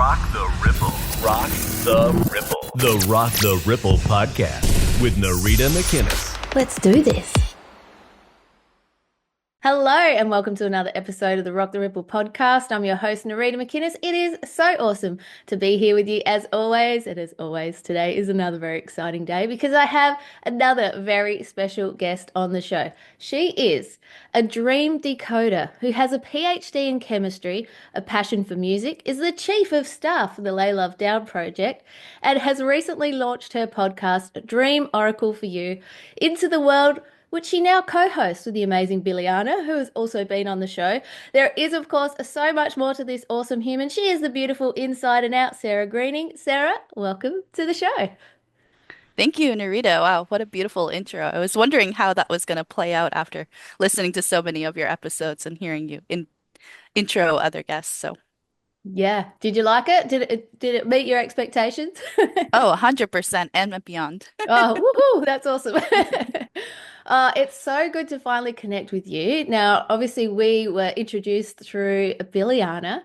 Rock the Ripple. Rock the Ripple. The Rock the Ripple podcast with Narita McInnes. Let's do this. Hello and welcome to another episode of the Rock the Ripple podcast. I'm your host, Narita McInnes. It is so awesome to be here with you as always. And as always, today is another very exciting day because I have another very special guest on the show. She is a dream decoder who has a PhD in chemistry, a passion for music, is the chief of staff for the Ley Love Down Project, and has recently launched her podcast, Dream Oracle for You, into the world, which she now co-hosts with the amazing Billiana, who has also been on the show. There is, of course, so much more to this awesome human. She is the beautiful inside and out Sarah Greening. Sarah, welcome to the show. Thank you, Narita. Wow, what a beautiful intro. I was wondering how that was going to play out after listening to so many of your episodes and hearing you intro other guests. So, Yeah, did you like it? Did it meet your expectations? oh, 100% and beyond. Oh, woohoo, that's awesome. It's so good to finally connect with you. Now, obviously, we were introduced through Billiana,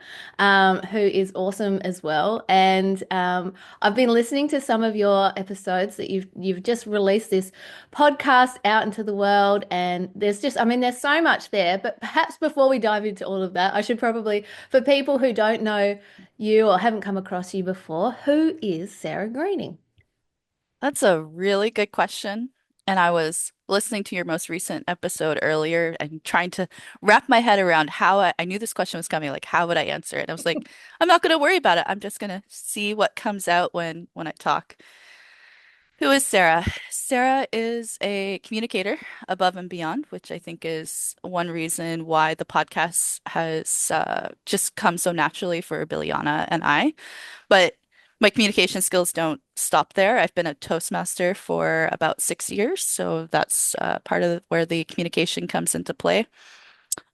who is awesome as well. And I've been listening to some of your episodes that you've just released this podcast out into the world. And there's there's so much there. But perhaps before we dive into all of that, I should probably, for people who don't know you or haven't come across you before, who is Sarah Greening? That's a really good question. And I was listening to your most recent episode earlier and trying to wrap my head around how I knew this question was coming, like how would I answer it? I was like, I'm not going to worry about it. I'm just going to see what comes out when I talk. Who is Sarah? Sarah is a communicator above and beyond, which I think is one reason why the podcast has just come so naturally for Billiana and I. But my communication skills don't stop there. I've been a Toastmaster for about 6 years, so that's part of where the communication comes into play.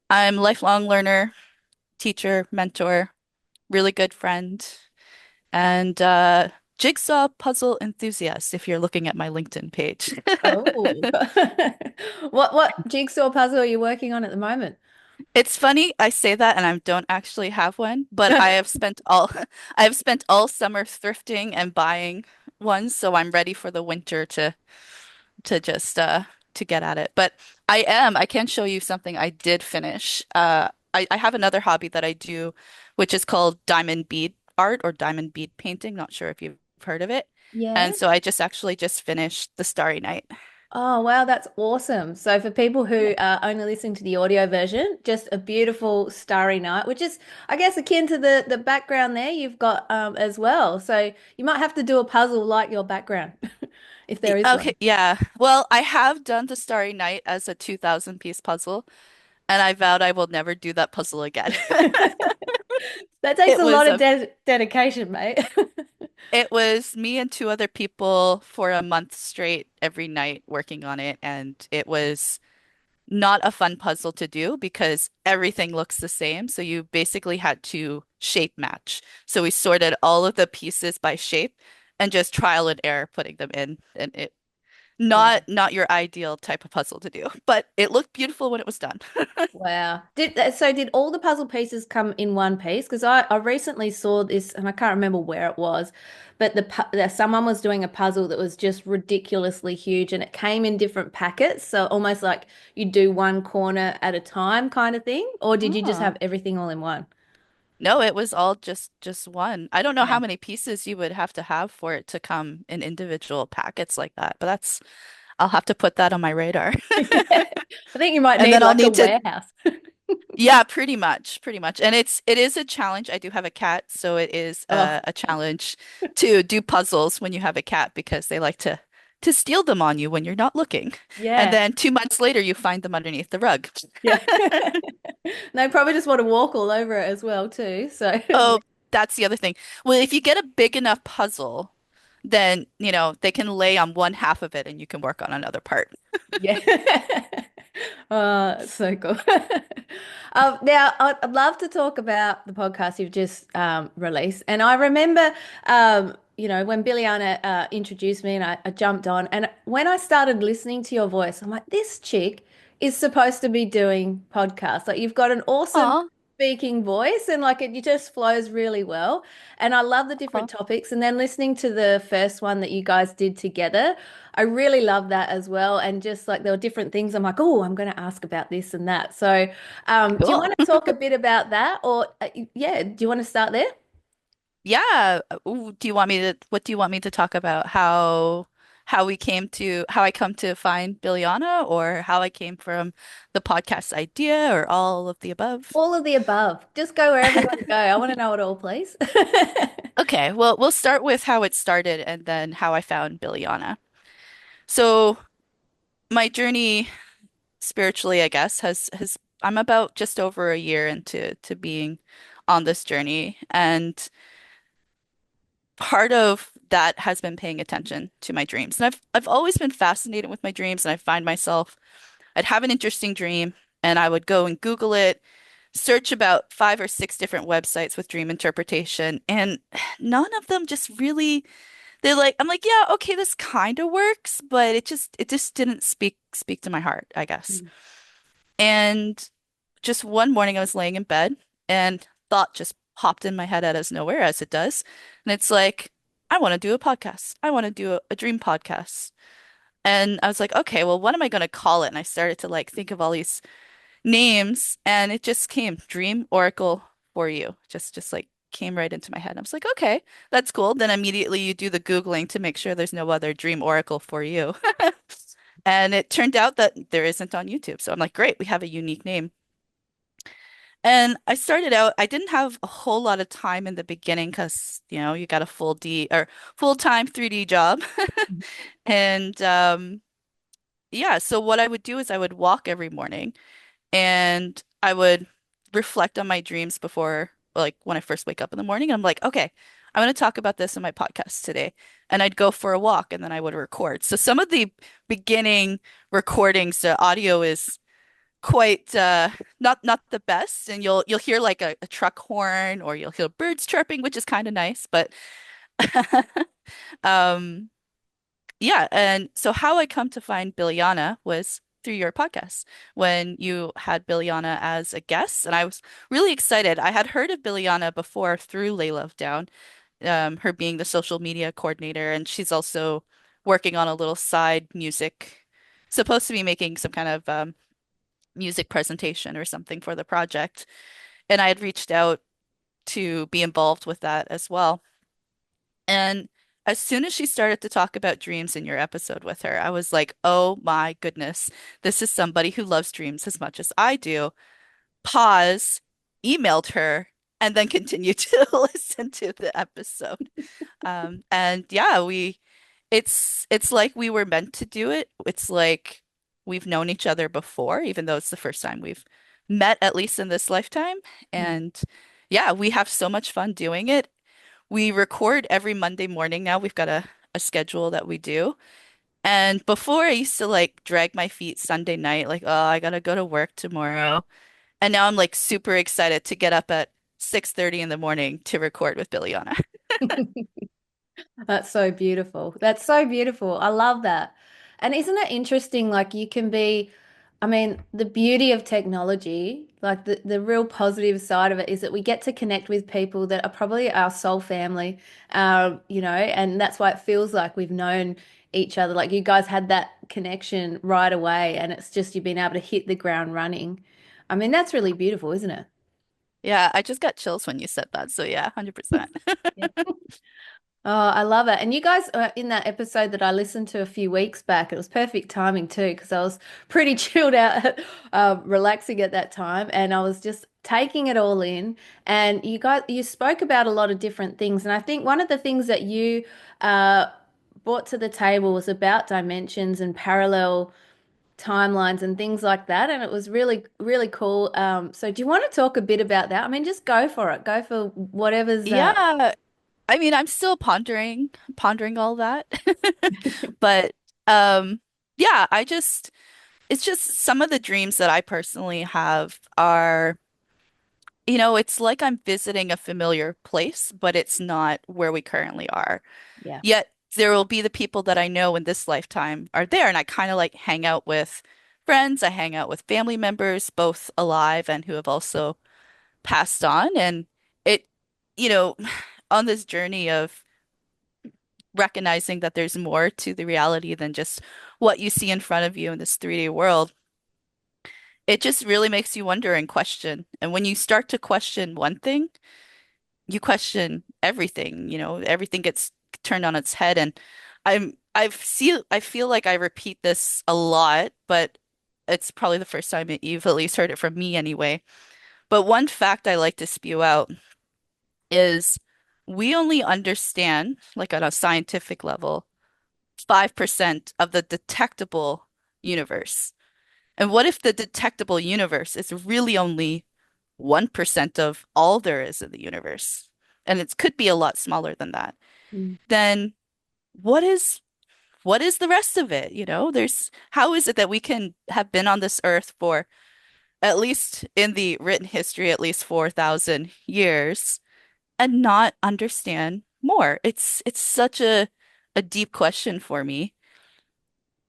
I'm a lifelong learner, teacher, mentor, really good friend, and jigsaw puzzle enthusiast if you're looking at my LinkedIn page. Oh, what jigsaw puzzle are you working on at the moment? It's funny I say that and I don't actually have one, but I have spent all I have spent all summer thrifting and buying ones, so I'm ready for the winter to just to get at it. But I can show you something I did finish. I have another hobby that I do, which is called diamond bead art or diamond bead painting. Not sure if you've heard of it. Yeah. And so I just finished the Starry Night. Oh, wow, that's awesome. So for people Yeah. who are only listening to the audio version, just a beautiful starry night, which is, I guess, akin to the background there you've got as well. So you might have to do a puzzle like your background, if there is one. Okay, yeah. Well, I have done the Starry Night as a 2000 piece puzzle, and I vowed I will never do that puzzle again. That takes It a was lot of a dedication, mate. it was me and two other people for a month straight every night working on it, and it was not a fun puzzle to do because everything looks the same. So you basically had to shape match. So we sorted all of the pieces by shape and just trial and error putting them in, and it not your ideal type of puzzle to do, but it looked beautiful when it was done. Wow. Did all the puzzle pieces come in one piece? Because I recently saw this and I can't remember where it was, but someone was doing a puzzle that was just ridiculously huge and it came in different packets. So almost like you do one corner at a time kind of thing. Or did you just Oh. have everything all in one? No, it was all just one. I don't know how Yeah. many pieces you would have for it to come in individual packets like that, but that's I'll have to put that on my radar. I think you might And need then I'll like a need to warehouse. yeah, pretty much. And it is a challenge. I do have a cat, so it is Oh, a challenge to do puzzles when you have a cat because they like to steal them on you when you're not looking. And yeah. then 2 months later you find them underneath the rug. Yeah. They probably just want to walk all over it as well too. So Oh, that's the other thing. Well, if you get a big enough puzzle, then, they can lay on one half of it and you can work on another part. yeah. Oh, so cool. Now, I'd love to talk about the podcast you've just released. And I remember, when Billiana introduced me and I jumped on. And when I started listening to your voice, I'm like, this chick is supposed to be doing podcasts. Like, you've got an awesome Aw. speaking voice and like it just flows really well. And I love the different Oh, topics. And then listening to the first one that you guys did together, I really love that as well. And just like there were different things I'm like, oh, I'm going to ask about this and that. So, do you cool. want to talk a bit about that? Or, yeah, do you want to start there? Yeah. Ooh, what do you want me to talk about? How I come to find Biljana, or how I came from the podcast idea, or all of the above? All of the above. Just go wherever you want to go. I want to know it all, please. Okay, well, we'll start with how it started and then how I found Biljana. So my journey spiritually, I guess, has I'm about just over a year into to being on this journey, and part of that has been paying attention to my dreams. And I've always been fascinated with my dreams, and I find myself I'd have an interesting dream and I would go and Google it, search about 5 or 6 different websites with dream interpretation, and none of them just really I'm like, yeah, okay, this kind of works, but it just didn't speak to my heart, I guess. Mm. And just one morning I was laying in bed and thought just popped in my head out of nowhere, as it does. And it's like, I want to do a podcast. I want to do a dream podcast. And I was like, okay, well, what am I going to call it? And I started to like think of all these names, and it just came Dream Oracle for you. Just like came right into my head. I was like, okay, that's cool. Then immediately you do the Googling to make sure there's no other Dream Oracle for you. And it turned out that there isn't on YouTube. So I'm like, great, we have a unique name. And I started out, I didn't have a whole lot of time in the beginning because, you got a full-time 3D job. And yeah, so what I would do is I would walk every morning and I would reflect on my dreams before, like when I first wake up in the morning. I'm like, okay, I'm going to talk about this in my podcast today. And I'd go for a walk and then I would record. So some of the beginning recordings, the audio is quite not the best, and you'll hear like a truck horn, or you'll hear birds chirping, which is kind of nice, but um yeah. And so how I come to find Biljana was through your podcast when you had Biljana as a guest, and I was really excited. I had heard of Biljana before through Ley Love Down, her being the social media coordinator, and she's also working on a little side music, supposed to be making some kind of music presentation or something for the project. And I had reached out to be involved with that as well. And as soon as she started to talk about dreams in your episode with her, I was like, oh my goodness, this is somebody who loves dreams as much as I do. Pause, emailed her, and then continued to listen to the episode. And yeah, it's like we were meant to do it. It's like we've known each other before, even though it's the first time we've met, at least in this lifetime. And yeah, we have so much fun doing it. We record every Monday morning now. We've got a schedule that we do. And before I used to like drag my feet Sunday night, like, oh, I gotta go to work tomorrow. And now I'm like super excited to get up at 6:30 in the morning to record with Biljana. That's so beautiful. That's so beautiful. I love that. And isn't it interesting? Like you can be, I mean, the beauty of technology, like the real positive side of it is that we get to connect with people that are probably our soul family, and that's why it feels like we've known each other. Like you guys had that connection right away, and it's just you've been able to hit the ground running. I mean, that's really beautiful, isn't it? Yeah, I just got chills when you said that. So yeah, 100%. Yeah. Oh, I love it. And you guys, in that episode that I listened to a few weeks back, it was perfect timing too, because I was pretty chilled out, relaxing at that time. And I was just taking it all in. And you spoke about a lot of different things. And I think one of the things that you uh, brought to the table was about dimensions and parallel timelines and things like that. And it was really, really cool. So do you want to talk a bit about that? I mean, just go for it. Go for whatever's, Yeah, I mean, I'm still pondering all that. But um yeah, it's just some of the dreams that I personally have are, it's like I'm visiting a familiar place, but it's not where we currently are. yeah. Yet there will be the people that I know in this lifetime are there, and I kind of like hang out with friends, I hang out with family members, both alive and who have also passed on. And it, you know, on this journey of recognizing that there's more to the reality than just what you see in front of you in this 3D world, it just really makes you wonder and question. And when you start to question one thing, you question everything, everything gets turned on its head. And I feel like I repeat this a lot, but it's probably the first time that you've at least heard it from me anyway. But one fact I like to spew out is we only understand, like on a scientific level, 5% of the detectable universe. And what if the detectable universe is really only 1% of all there is in the universe? And it could be a lot smaller than that. Mm. Then what is what is the rest of it? There's how is it that we can have been on this earth for at least in the written history, at least 4,000 years and not understand more? It's such a deep question for me.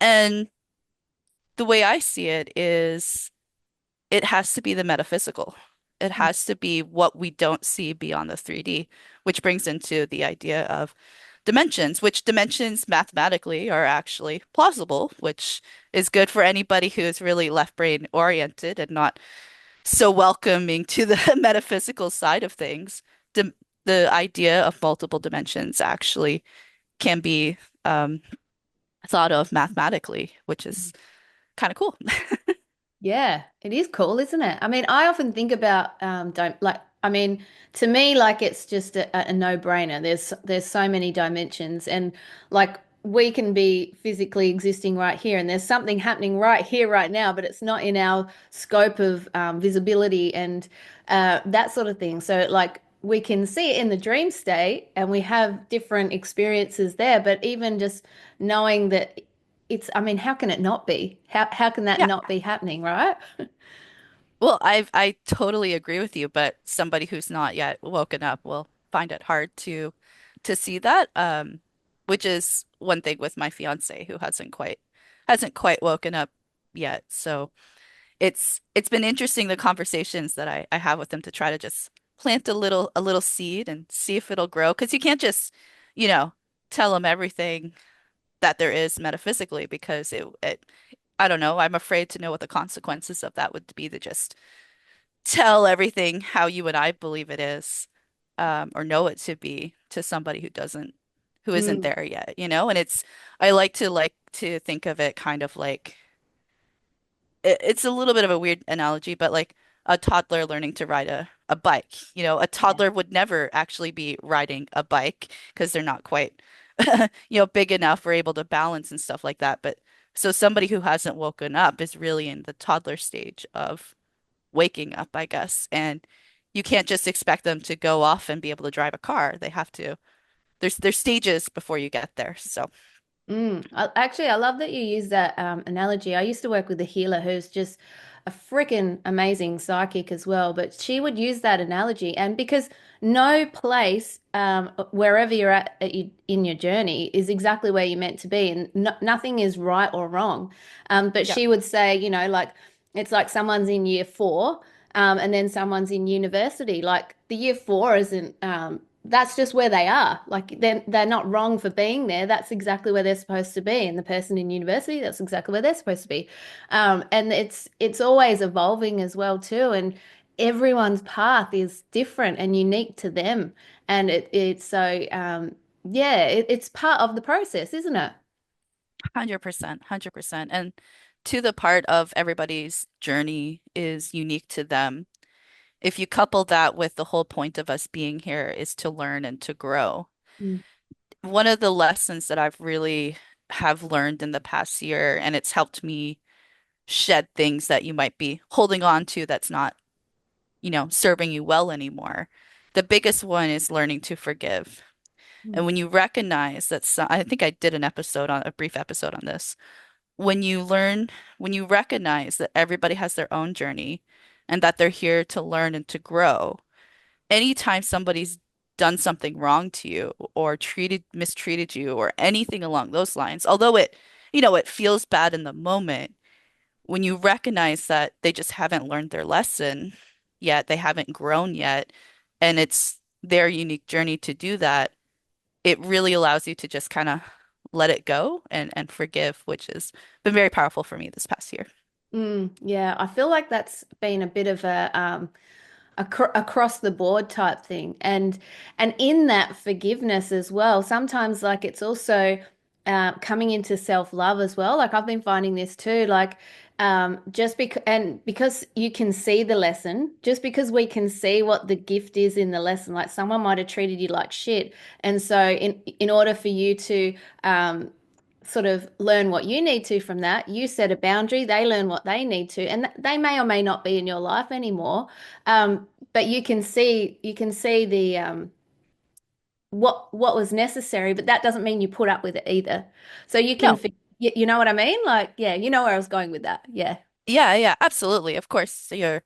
And the way I see it is it has to be the metaphysical. It Mm. has to be what we don't see beyond the 3D, which brings into the idea of dimensions, which dimensions mathematically are actually plausible, which is good for anybody who is really left brain oriented and not so welcoming to the metaphysical side of things. The, the idea of multiple dimensions actually can be thought of mathematically, which is kind of cool. Yeah, it is cool, isn't it? I mean, I often think about don't like I mean, to me like it's just a no-brainer. There's so many dimensions and like we can be physically existing right here and there's something happening right here right now, but it's not in our scope of visibility and that sort of thing. So like we can see it in the dream state and we have different experiences there, but even just knowing that I mean, how can it not be? How can that Yeah. not be happening, right? Well, I totally agree with you, but somebody who's not yet woken up will find it hard to see that. Which is one thing with my fiance who hasn't quite woken up yet. So it's been interesting the conversations that I have with him to try to just plant a little seed and see if it'll grow. Because you can't just, you know, tell him everything that there is metaphysically because it I don't know. I'm afraid to know what the consequences of that would be to just tell everything how you and I believe it is, or know it to be to somebody who isn't Mm, there yet, And I like to think of it kind of like it's a little bit of a weird analogy, but like a toddler learning to ride a bike. A yeah. toddler would never actually be riding a bike because they're not quite, big enough or able to balance and stuff like that. But so somebody who hasn't woken up is really in the toddler stage of waking up, I guess. And you can't just expect them to go off and be able to drive a car. They have to. There's stages before you get there. So Actually, I love that you use that analogy. I used to work with a healer who's just a freaking amazing psychic as well, but she would use that analogy. And because no place, wherever you're in your journey, is exactly where you're meant to be, and nothing is right or wrong. But yeah, she would say, like it's like someone's in year four, and then someone's in university. Like the year four isn't. That's just where they are. Like they're not wrong for being there. That's exactly where they're supposed to be. And the person in university, that's exactly where they're supposed to be. And it's always evolving as well too. And everyone's path is different and unique to them. And it's so yeah, it's part of the process, isn't it? 100%, 100%. And to the part of everybody's journey is unique to them. If you couple that with the whole point of us being here is to learn and to grow. Mm, One of the lessons that I've really have learned in the past year, and it's helped me shed things that you might be holding on to that's not, serving you well anymore. The biggest one is learning to forgive. mm, And when you recognize that I think I did a brief episode on this. When you learn, when you recognize that everybody has their own journey and that they're here to learn and to grow, anytime somebody's done something wrong to you or mistreated you or anything along those lines, although it feels bad in the moment, when you recognize that they just haven't learned their lesson, yet, they haven't grown yet, and it's their unique journey to do that. It really allows you to just kind of let it go and forgive, which has been very powerful for me this past year. Yeah, I feel like that's been a bit of a across the board type thing, and in that forgiveness as well. Sometimes like it's also coming into self-love as well. Like I've been finding this too. Like just because you can see the lesson, just because we can see what the gift is in the lesson. Like someone might have treated you like shit, and so in order for you to sort of learn what you need to from that. You set a boundary, they learn what they need to, and they may or may not be in your life anymore. But you can see the what was necessary, but that doesn't mean you put up with it either. So No. you know what I mean? Like, yeah, you know where I was going with that. Yeah. Yeah, yeah, absolutely. Of course, I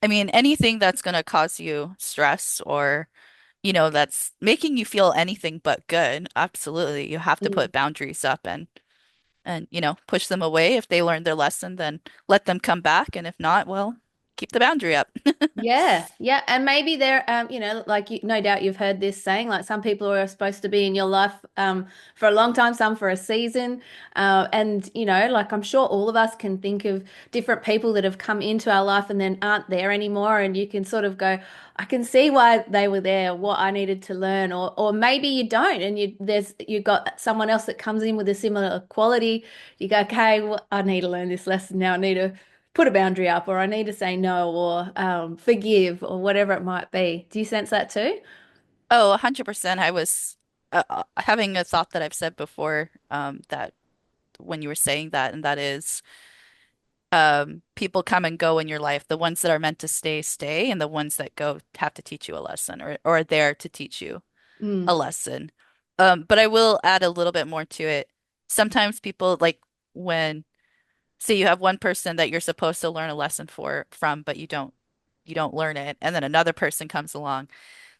mean, anything that's going to cause you stress or, that's making you feel anything but good, absolutely. You have to Mm. put boundaries up and, push them away. If they learn their lesson, then let them come back. And if not, well, keep the boundary up. Yeah, yeah, and maybe like no doubt you've heard this saying, like some people are supposed to be in your life for a long time, some for a season, and like I'm sure all of us can think of different people that have come into our life and then aren't there anymore, and you can sort of go, I can see why they were there, what I needed to learn, or maybe you don't, and you got someone else that comes in with a similar quality. You go, okay, well, I need to learn this lesson now. I need to put a boundary up, or I need to say no, or forgive, or whatever it might be. Do you sense that too? Oh, 100%. I was having a thought that I've said before, that when you were saying that, and that is, people come and go in your life. The ones that are meant to stay, stay, and the ones that go have to teach you a lesson or are there to teach you a Mm, lesson. But I will add a little bit more to it. Sometimes people like when, say you have one person that you're supposed to learn a lesson from, but you don't learn it, and then another person comes along.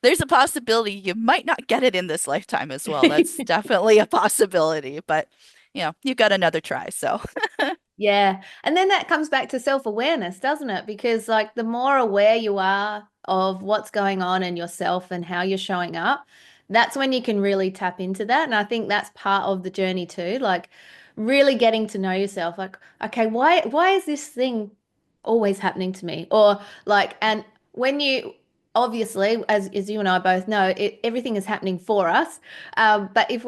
There's a possibility you might not get it in this lifetime as well. That's definitely a possibility, but you got another try. So, yeah. And then that comes back to self-awareness, doesn't it? Because like the more aware you are of what's going on in yourself and how you're showing up, that's when you can really tap into that. And I think that's part of the journey too. Like really getting to know yourself. Like, okay, why is this thing always happening to me? Or like, and when you obviously, as you and I both know, everything is happening for us. But if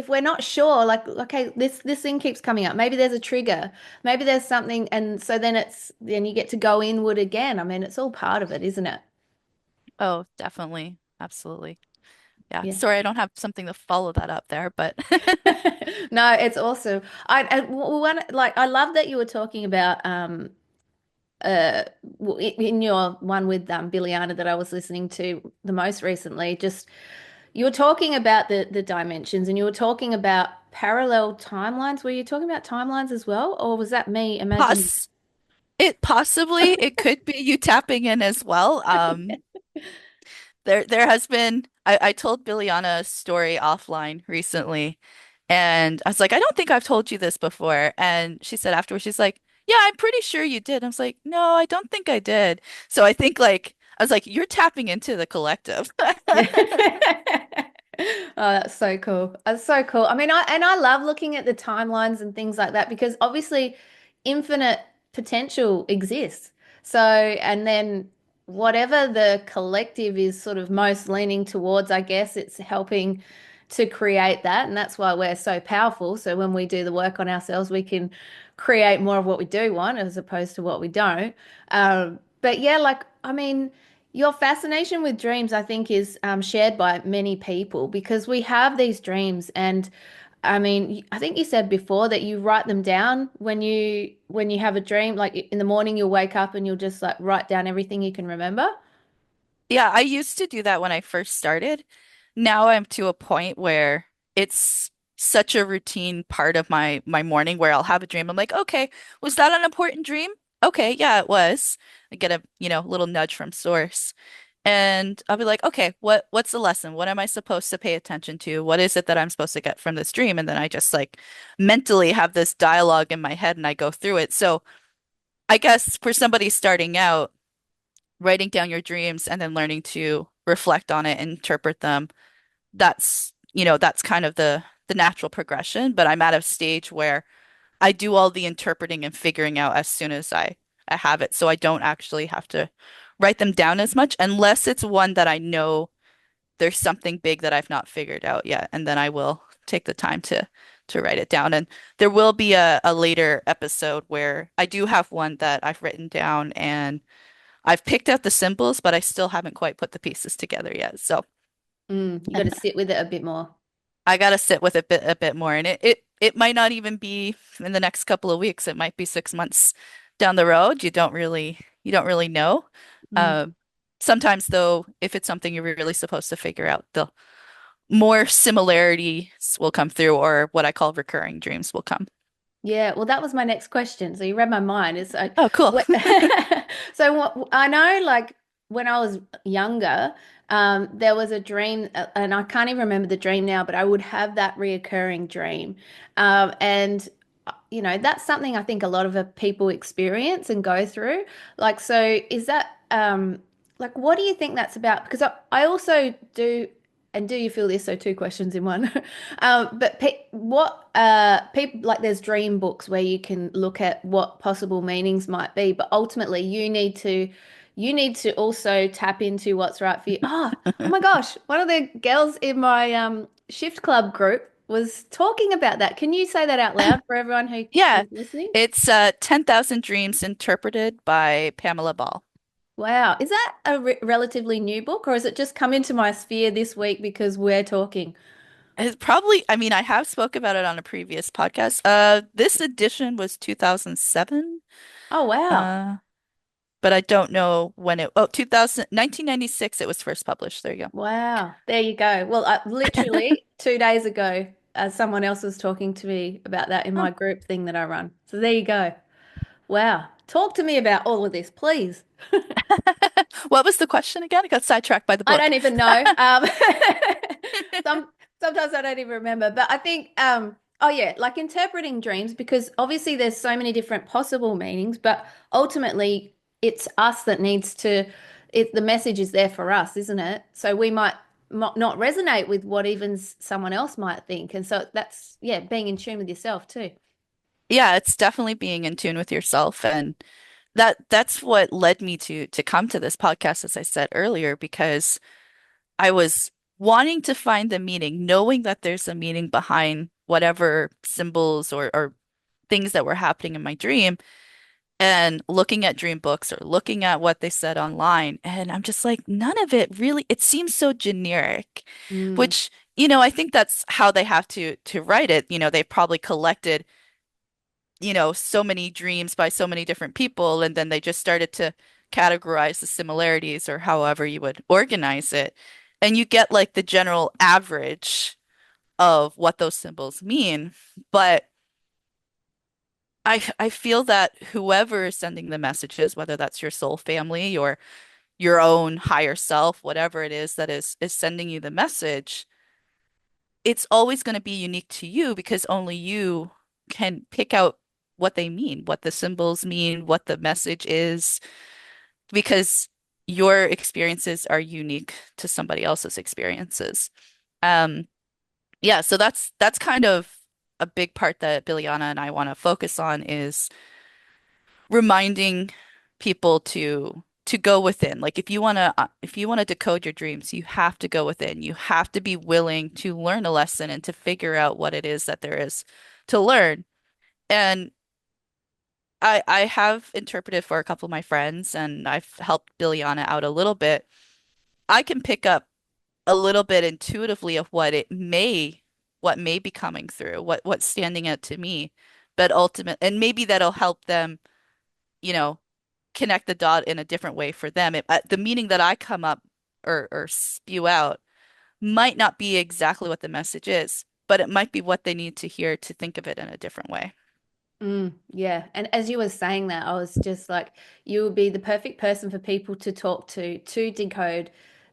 we're not sure, like, okay, this thing keeps coming up. Maybe there's a trigger. Maybe there's something, and so then you get to go inward again. I mean, it's all part of it, isn't it? oh, definitely. Absolutely. Yeah. Yeah. Sorry, I don't have something to follow that up there, but No, it's awesome. I love that you were talking about uh in your one with Billiana that I was listening to the most recently. Just you were talking about the dimensions, and you were talking about parallel timelines. Were you talking about timelines as well, or was that me imagining? poss it possibly it could be you tapping in as well. There has been I told Billiana a story offline recently, and I was like, I don't think I've told you this before. And she said afterwards, she's like, yeah, I'm pretty sure you did. I was like, no, I don't think I did. So I think like I was like, you're tapping into the collective. Yeah. Oh, that's so cool. That's so cool. I mean, I love looking at the timelines and things like that because obviously infinite potential exists. So, and then whatever the collective is sort of most leaning towards, I guess it's helping to create that. And that's why we're so powerful. So when we do the work on ourselves, we can create more of what we do want as opposed to what we don't. But yeah, like, I mean, your fascination with dreams, I think, is shared by many people because we have these dreams, and I mean, I think you said before that you write them down when you have a dream. Like in the morning, you'll wake up and you'll just like write down everything you can remember. Yeah, I used to do that when I first started. Now I'm to a point where it's such a routine part of my morning where I'll have a dream. I'm like, okay, was that an important dream? Okay, yeah, it was. I get a, little nudge from source. And I'll be like, okay, what's the lesson? What am I supposed to pay attention to? What is it that I'm supposed to get from this dream? And then I just like mentally have this dialogue in my head and I go through it. So I guess for somebody starting out, writing down your dreams and then learning to reflect on it, interpret them. That's kind of the natural progression, but I'm at a stage where I do all the interpreting and figuring out as soon as I have it. So I don't actually have to write them down as much unless it's one that I know there's something big that I've not figured out yet. And then I will take the time to write it down. And there will be a later episode where I do have one that I've written down and I've picked out the symbols, but I still haven't quite put the pieces together yet. So You got to sit with it a bit more. I gotta sit with it a bit more, and it might not even be in the next couple of weeks. It might be 6 months down the road. You don't really know. Mm. Um, Sometimes though, if it's something you're really supposed to figure out, the more similarities will come through, or what I call recurring dreams will come. Yeah, well, that was my next question. So you read my mind. It's like, Oh, cool. what, so what I know, like when I was younger, there was a dream, and I can't even remember the dream now, but I would have that reoccurring dream, and that's something I think a lot of people experience and go through. Like, so is that, like, what do you think that's about? Because I also do. And do you feel this? So two questions in one. But pe what people like there's dream books where you can look at what possible meanings might be, but ultimately you need to also tap into what's right for you. Oh my gosh, one of the girls in my shift club group was talking about that. Can you say that out loud for everyone who Yeah, is listening? it's 10,000 Dreams Interpreted by Pamela Ball. Wow. Is that a re relatively new book, or has it just come into my sphere this week because we're talking? It's probably, I mean, I have spoke about it on a previous podcast. This edition was 2007. Oh wow. Uh, but I don't know when 2000, 1996 it was first published. There you go. Wow, there you go. Well, literally 2 days ago, someone else was talking to me about that in Huh. my group thing that I run. So there you go. Wow. Talk to me about all of this, please. What was the question again? I got sidetracked by the I book. don't even know. Some sometimes I don't even remember. But I think oh yeah, like interpreting dreams, because obviously there's so many different possible meanings, but ultimately it's us that needs to the message is there for us, isn't it? So we might not resonate with what even someone else might think. And so that's yeah, being in tune with yourself too. Yeah, it's definitely being in tune with yourself, and that's what led me to come to this podcast, as I said earlier, because I was wanting to find the meaning, knowing that there's a meaning behind whatever symbols or things that were happening in my dream, and looking at dream books or looking at what they said online. And I'm just like, none of it really, it seems so generic, Mm, which, I think that's how they have to write it. They probably collected, so many dreams by so many different people, and then they just started to categorize the similarities or however you would organize it. And you get like the general average of what those symbols mean. But I feel that whoever is sending the messages, whether that's your soul family or your own higher self, whatever it is that is sending you the message, it's always going to be unique to you because only you can pick out what they mean, what the symbols mean, what the message is, because your experiences are unique to somebody else's experiences. Um, yeah, so that's kind of a big part that Billiana and I want to focus on is reminding people to go within. Like if you want to decode your dreams, you have to go within. You have to be willing to learn a lesson and to figure out what it is that there is to learn. And I have interpreted for a couple of my friends and I've helped Billiana out a little bit. I can pick up a little bit intuitively of what may be coming through, what's standing out to me. But ultimate and maybe that'll help them, you know, connect the dot in a different way for them. The meaning that I come up or spew out might not be exactly what the message is, but it might be what they need to hear to think of it in a different way. yeah. And as you were saying that, I was just like, you would be the perfect person for people to talk to decode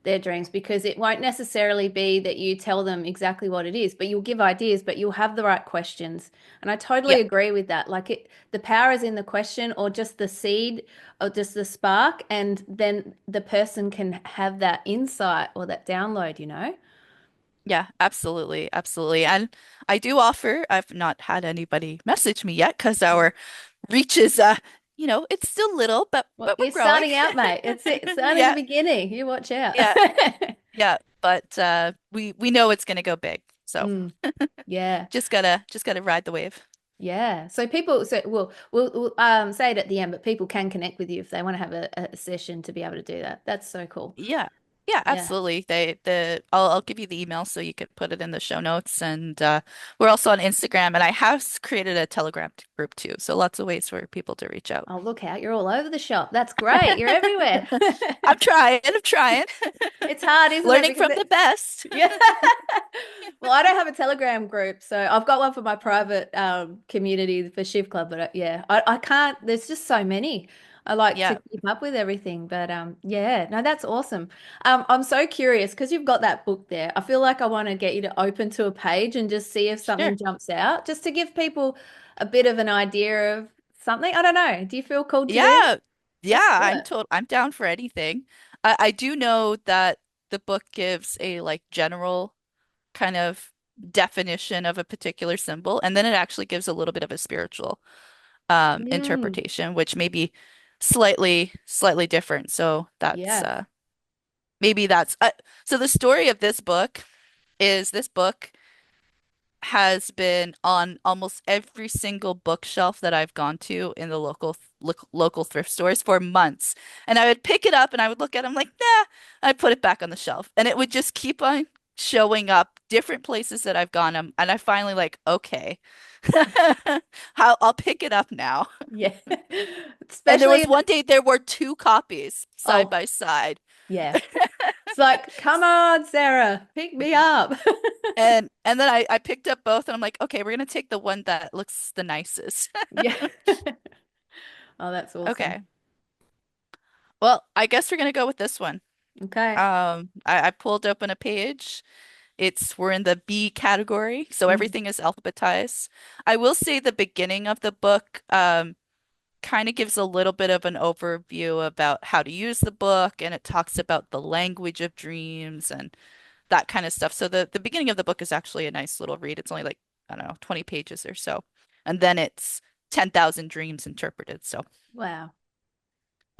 their dreams, because it won't necessarily be that you tell them exactly what it is, but you'll give ideas, but you'll have the right questions. And I totally Yeah. agree with that. Like the power is in the question, or just the seed, or just the spark, and then the person can have that insight or that download, you know? Yeah, absolutely. Absolutely. And I do offer, I've not had anybody message me yet because our reach is it's still little, but Well, we're you're growing. starting out, mate. It's only the Yeah. beginning. You watch out. Yeah. Yeah. But we know it's gonna go big. So Mm, yeah. just gotta ride the wave. Yeah. So people, so we'll say it at the end, but people can connect with you if they want to have a session to be able to do that. That's so cool. Yeah. Yeah, Yeah. absolutely. I'll give you the email so you could put it in the show notes. And we're also on Instagram, and I have created a Telegram group too. So lots of ways for people to reach out. Oh, look out. You're all over the shop. That's great. You're everywhere. I'm trying. It's hard, isn't it? Learning Because from the best. yeah. Well, I don't have a Telegram group, so I've got one for my private community for Shift Club, but yeah, I can't. There's just so many. I like to Yeah, keep up with everything, but yeah, no, that's awesome. I'm so curious because you've got that book there. I feel like I want to get you to open to a page and just see if sure. something jumps out, just to give people a bit of an idea of something. I don't know. Do you feel called to do that? Yeah. Let's Yeah, do it. I'm down for anything. I do know that the book gives a like general kind of definition of a particular symbol, and then it actually gives a little bit of a spiritual Mm, interpretation, which may be slightly different. So that's yeah. maybe that's so the story of this book is this book has been on almost every single bookshelf that I've gone to in the local thrift stores for months. And I would pick it up and I would look at it, I'm like, nah, I put it back on the shelf. And it would just keep on showing up different places that I've gone. And I finally like, okay, I'll pick it up now. Yeah. And there Especially was if one day there were two copies side oh, by side. yeah. It's like, come on, Sarah, pick me up. And then I picked up both and I'm like, okay, we're gonna take the one that looks the nicest. Yeah. Oh, that's awesome. Okay. Well, I guess we're gonna go with this one. Okay. I pulled open a page. We're in the B category, so Mm, everything is alphabetized. I will say the beginning of the book kind of gives a little bit of an overview about how to use the book, and it talks about the language of dreams and that kind of stuff. So the beginning of the book is actually a nice little read. It's only like, I don't know, 20 pages or so. And then it's 10,000 dreams interpreted. So wow.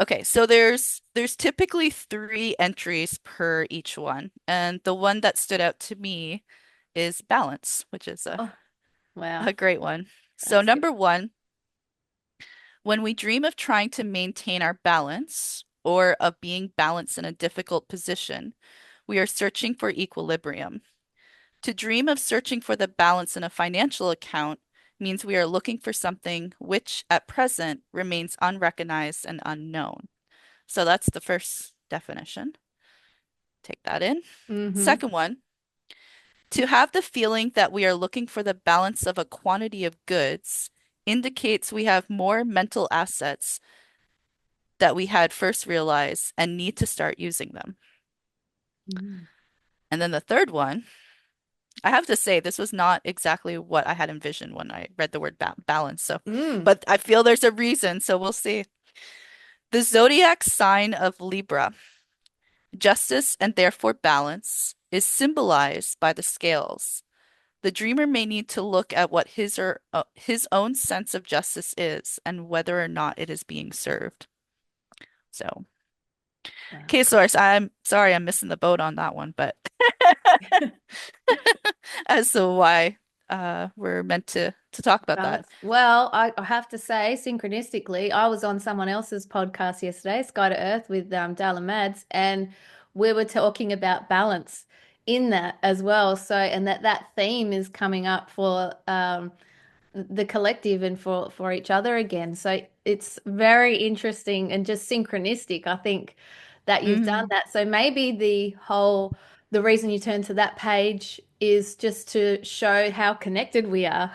okay, so there's typically three entries per each one, and the one that stood out to me is balance, which is Oh, wow. a great one. So That's good. number one, when we dream of trying to maintain our balance or of being balanced in a difficult position, we are searching for equilibrium. To dream of searching for the balance in a financial account means we are looking for something which at present remains unrecognized and unknown. So that's the first definition. Take that in. Mm-hmm. Second one, to have the feeling that we are looking for the balance of a quantity of goods indicates we have more mental assets that we had first realized and need to start using them. Mm. And then the third one, I have to say this was not exactly what I had envisioned when I read the word balance. So, Mm. but I feel there's a reason, so we'll see. The zodiac sign of Libra, justice and therefore balance, is symbolized by the scales. The dreamer may need to look at what his own sense of justice is and whether or not it is being served. So, Wow. case source, I'm sorry I'm missing the boat on that one, but as to why we're meant to talk about that. Balance. Well, I have to say, synchronistically, I was on someone else's podcast yesterday, Sky to Earth with Dale and Mads, and we were talking about balance in that as well. So, and that theme is coming up for the collective and for each other again. So it's very interesting and just synchronistic, I think, that you've done Mhm. that. So maybe the reason you turn to that page is just to show how connected we are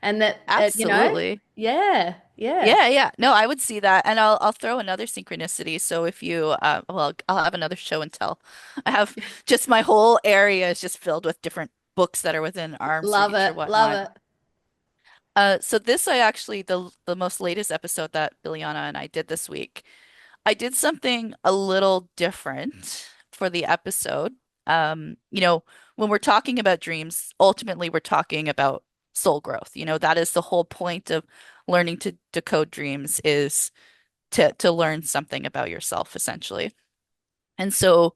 and that you know, Absolutely. yeah. Yeah. Yeah, yeah. No, I would see that. And I'll throw another synchronicity. So if you well, I'll have another show and tell. I have just my whole area is just filled with different books that are within arm's Love reach or it. Love whatnot. it. So this I actually the most latest episode that Biliana and I did this week, I did something a little different for the episode. You know, when we're talking about dreams, ultimately we're talking about soul growth. You know, that is the whole point of learning to decode dreams is to learn something about yourself, essentially. And so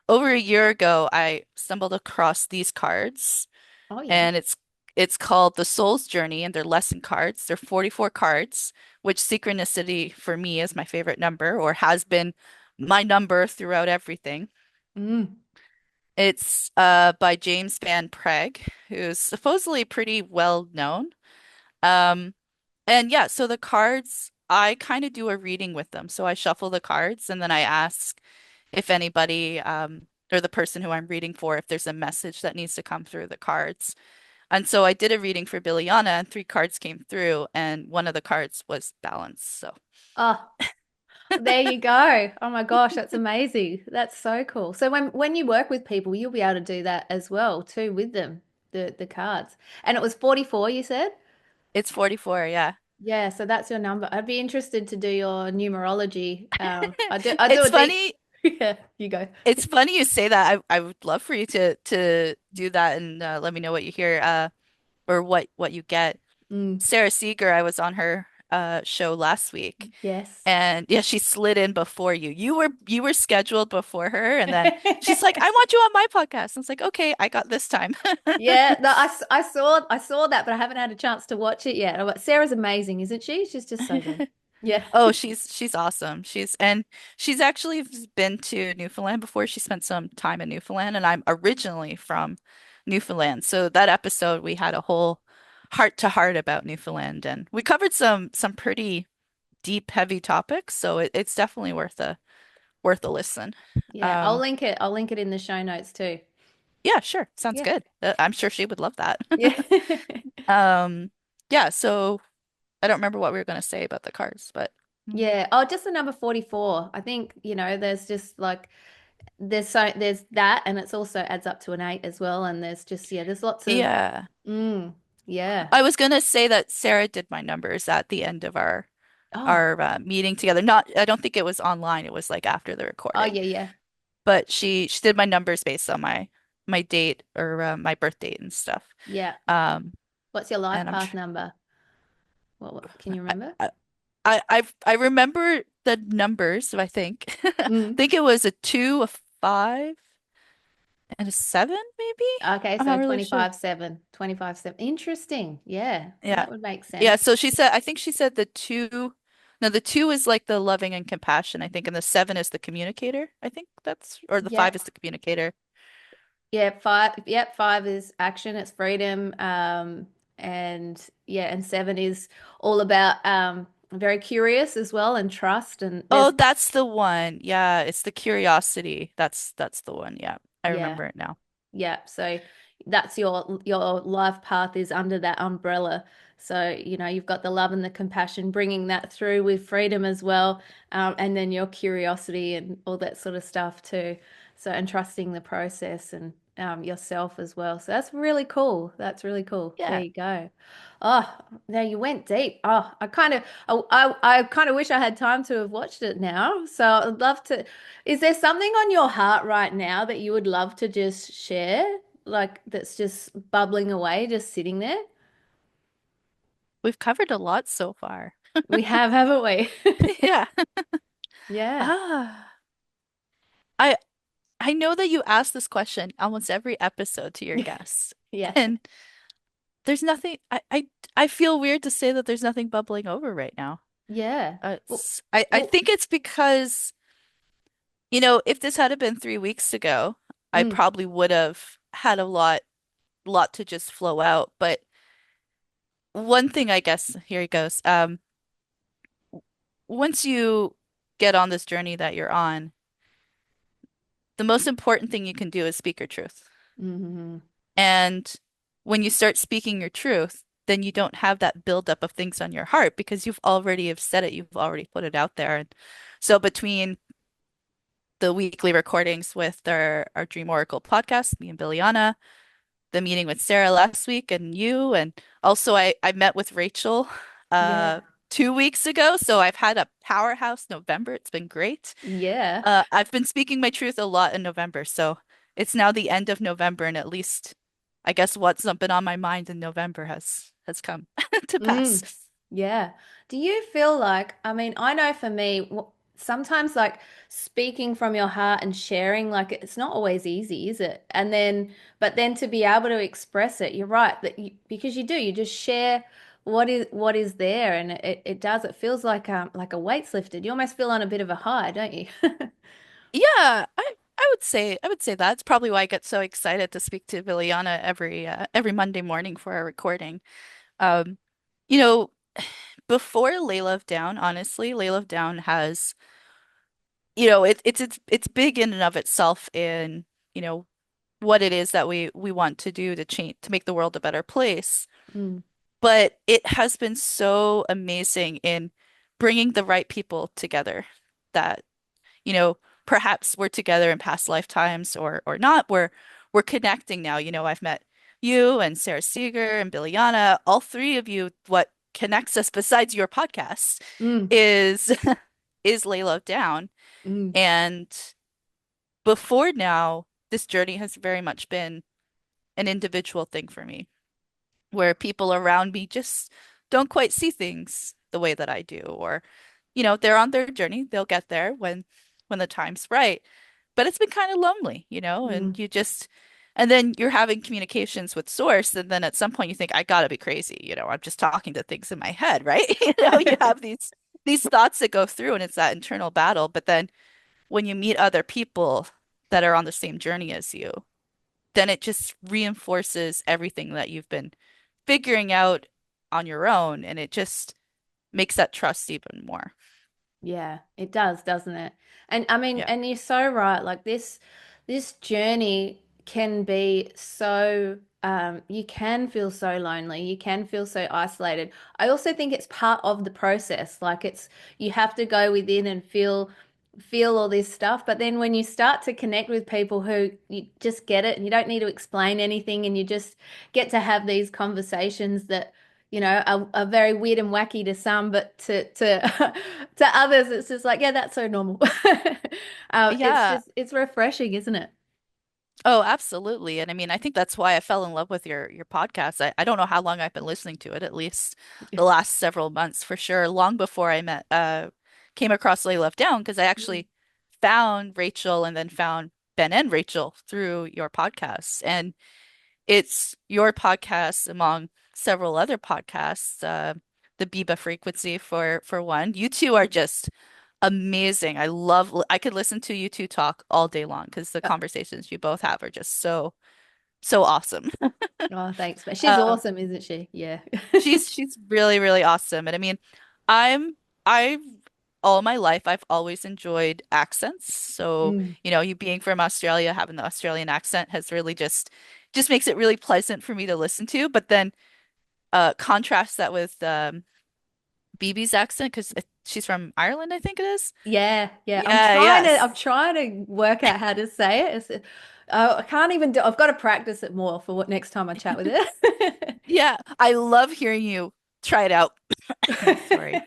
over a year ago, I stumbled across these cards, Oh yeah. and it's called The Soul's Journey, and they're lesson cards. They're 44 cards, which synchronicity for me is my favorite number, or has been my number throughout everything. Mm. It's by James Van Prague, who's supposedly pretty well known. Um, and yeah, so the cards, I kind of do a reading with them. So I shuffle the cards and then I ask if anybody, or the person who I'm reading for, if there's a message that needs to come through the cards. And so I did a reading for Biliana and three cards came through and one of the cards was balance. So Oh, there you go. Oh my gosh, that's amazing. That's so cool. So when you work with people, you'll be able to do that as well too with them, the cards. And it was 44, you said? it's 44, yeah. Yeah, so that's your number. I'd be interested to do your numerology. I do It's a deep funny. yeah, you go. It's funny you say that. I would love for you to do that and let me know what you hear or what you get. Mm, Sarah Seeger, I was on her show last week. yes. And yeah, she slid in before you. You were scheduled before her, and then she's like, "I want you on my podcast." I was like, "Okay, I got this time." Yeah, no, I saw that, but I haven't had a chance to watch it yet. But Sarah's amazing, isn't she? She's just so good. Yeah. Oh, she's awesome. She's actually been to Newfoundland before. She spent some time in Newfoundland, and I'm originally from Newfoundland. So that episode we had a whole heart to heart about Newfoundland, and we covered some pretty deep, heavy topics. So it's definitely worth a listen. Yeah, I'll Um, link it. I'll link it in the show notes too. yeah, sure. Sounds Yeah. good. I'm sure she would love that. Yeah. Um, yeah, so I don't remember what we were going to say about the cars, but Yeah. Oh, just the number 44. I think, there's just like there's that and it's also adds up to an eight as well. And there's just there's lots of yeah. mm, yeah. I was going to say that Sarah did my numbers at the end of our Oh, our meeting together. Not, I don't think it was online. It was like after the oh recording. yeah, yeah. But she did my numbers based on my date or my birth date and stuff. Yeah. Um, What's your life and I'm path tr number? What can you I, remember? I remember the numbers, I think. I Mm. think it was a two, a five, and a seven, maybe? Okay, I'm so not really sure. 25/7. 25/7. Interesting. Yeah, Yeah. that would make Yeah, sense. so she said, I think she said the two, no, the two is like the loving and compassion, I think, and the seven is the communicator. I think that's, or the Yeah. five is the communicator. Yeah, five. Yep, five is action, it's freedom. And yeah, and seven is all about very curious as well and trust. And Oh, there's that's the one. Yeah, it's the curiosity. That's the one. Yeah. I yeah, remember it now. yeah. So that's your life path is under that umbrella. So, you've got the love and the compassion, bringing that through with freedom as well. And then your curiosity and all that sort of stuff too. So, and trusting the process and yourself as well. So that's really cool. That's really cool. There Yeah. you go. Oh, now you went deep. Oh, I kind of wish I had time to have watched it now. So I'd love to. Is there something on your heart right now that you would love to just share? Like that's just bubbling away, just sitting there? We've covered a lot so far. We have, haven't we? Yeah. Yeah. Ah. I I know that you ask this question almost every episode to your guests. Yeah. And there's nothing I feel weird to say that there's nothing bubbling over right now. Yeah. Well, I well, think it's because, if this had been 3 weeks ago, I mm, probably would have had a lot to just flow out. But one thing, I guess, here it goes. Once you get on this journey that you're on, the most important thing you can do is speak your truth. mhm. And when you start speaking your truth, then you don't have that buildup of things on your heart because you've already have said it, you've already put it out there. And so between the weekly recordings with our Dream Oracle podcast, me and Billiana, the meeting with Sarah last week and you, and also I met with Rachel Yeah. 2 weeks ago. So I've had a powerhouse November. It's been great. Yeah. I've been speaking my truth a lot in November, so it's now the end of November, and at least I guess what's been on my mind in November has come to pass. Mm, yeah. Do you feel like, I mean, I know for me, sometimes like speaking from your heart and sharing, like it's not always easy, is it? And then, but then to be able to express it, you're right, that because you do, you just share what is there, and it does, it feels like a weight's lifted. You almost feel on a bit of a high, don't you? Yeah, I would say that's probably why I get so excited to speak to Liliana every Monday morning for our recording. Um, you know, before Ley Love Down, honestly, Ley Love Down has, it's big in and of itself in, you know, what it is that we want to do to change to make the world a better place. Mm, But it has been so amazing in bringing the right people together that, you know, perhaps we're together in past lifetimes or not. We're connecting now. I've met you and Sarah Seeger and Billiana, all three of you. What connects us besides your podcast mm, is is Lay Love Down. mm. And before now, this journey has very much been an individual thing for me, where people around me just don't quite see things the way that I do, or they're on their journey, they'll get there when the time's right. But it's been kind of lonely, Mm. and and then you're having communications with source, and then at some point you think, I gotta be crazy, I'm just talking to things in my head, right? You have these thoughts that go through, and it's that internal battle. But then when you meet other people that are on the same journey as you, then it just reinforces everything that you've been figuring out on your own, and it just makes that trust even more. Yeah, it does, doesn't it? And I mean, Yeah. and you're so right. Like this journey can be so you can feel so lonely. You can feel so isolated. I also think it's part of the process. Like it's you have to go within and feel all this stuff. But then when you start to connect with people who you just get it and you don't need to explain anything and you just get to have these conversations that are very weird and wacky to some, but to to others, it's just like, yeah, that's so normal. Yeah. It's refreshing, isn't it? Oh, absolutely. And I mean, I think that's why I fell in love with your podcast. I don't know how long I've been listening to it, at least the last several months for sure, long before I came across Lay Love Down, because I actually found Rachel and then found Ben and Rachel through your podcasts. And it's your podcast among several other podcasts, the Biba Frequency for one. You two are just amazing. I could listen to you two talk all day long because the Uh, conversations you both have are just so awesome. Oh, thanks, man. She's Um, awesome, isn't she? Yeah. she's really, really awesome. And I mean, I've all my life I've always enjoyed accents. So, Mm. you being from Australia, having the Australian accent has really just makes it really pleasant for me to listen to. But then contrast that with BB's accent because she's from Ireland, I think it is. Yeah, yeah. I'm Yeah, trying to yes. I'm trying to work out how to say it. I can't even do. I've got to practice it more for what next time I chat with her. Yeah, I love hearing you try it out. Sorry.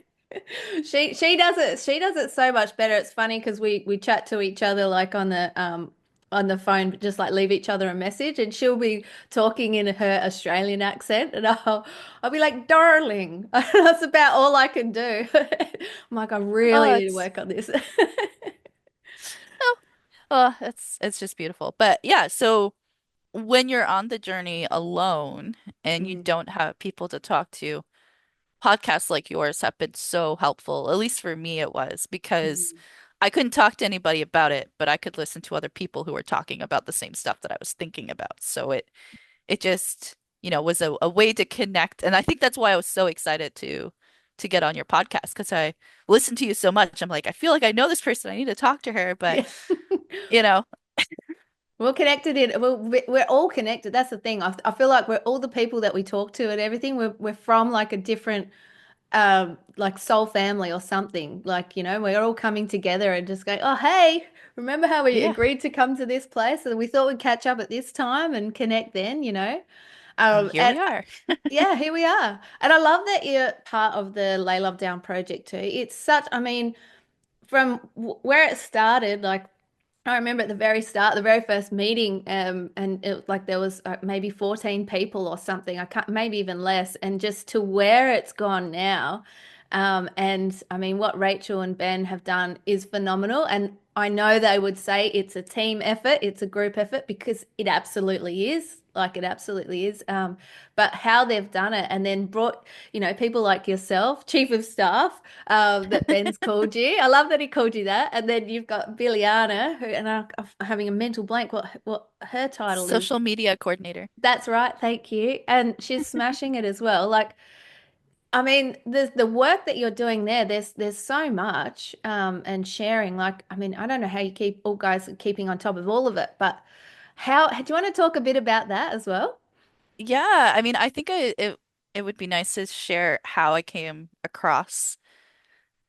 She does it so much better. It's funny because we chat to each other like on the phone, but just like leave each other a message, and she'll be talking in her Australian accent, and I'll be like, "Darling," that's about all I can do. I'm like, I really Oh, need to it's work on this. oh, it's just beautiful. But yeah, so when you're on the journey alone and you Mm, don't have people to talk to, podcasts like yours have been so helpful. At least for me, it was because mm. I couldn't talk to anybody about it, but I could listen to other people who were talking about the same stuff that I was thinking about. So it just, was a way to connect. And I think that's why I was so excited to get on your podcast because I listened to you so much. I'm like, I feel like I know this person. I need to talk to her, but Yeah. you know, We're connected in, we're all connected. That's the thing. I feel like we're all the people that we talk to and everything. We're from like a different, like soul family or something. Like, we're all coming together and just going, oh, hey, remember how we Yeah. agreed to come to this place and we thought we'd catch up at this time and connect then. And here And we are. yeah, here we are. And I love that you're part of the Ley Love Down project too. It's such, I mean, from where it started, like I remember at the very start, the very first meeting, and it like there was maybe 14 people or something. I can't, maybe even less. And just to where it's gone now, and I mean, what Rachel and Ben have done is phenomenal. And I know they would say it's a team effort, it's a group effort because it absolutely is. Like it absolutely is. But how they've done it and then brought, people like yourself, chief of staff, that Ben's called you. I love that he called you that. And then you've got Billiana, who, and I'm having a mental blank what her title is. Social media coordinator. That's right, thank you. And she's smashing it as well. Like, I mean, the work that you're doing there, there's so much and sharing. Like, I mean, I don't know how you keep all guys keeping on top of all of it, but how do you want to talk a bit about that as well? Yeah, I mean, I think it would be nice to share how I came across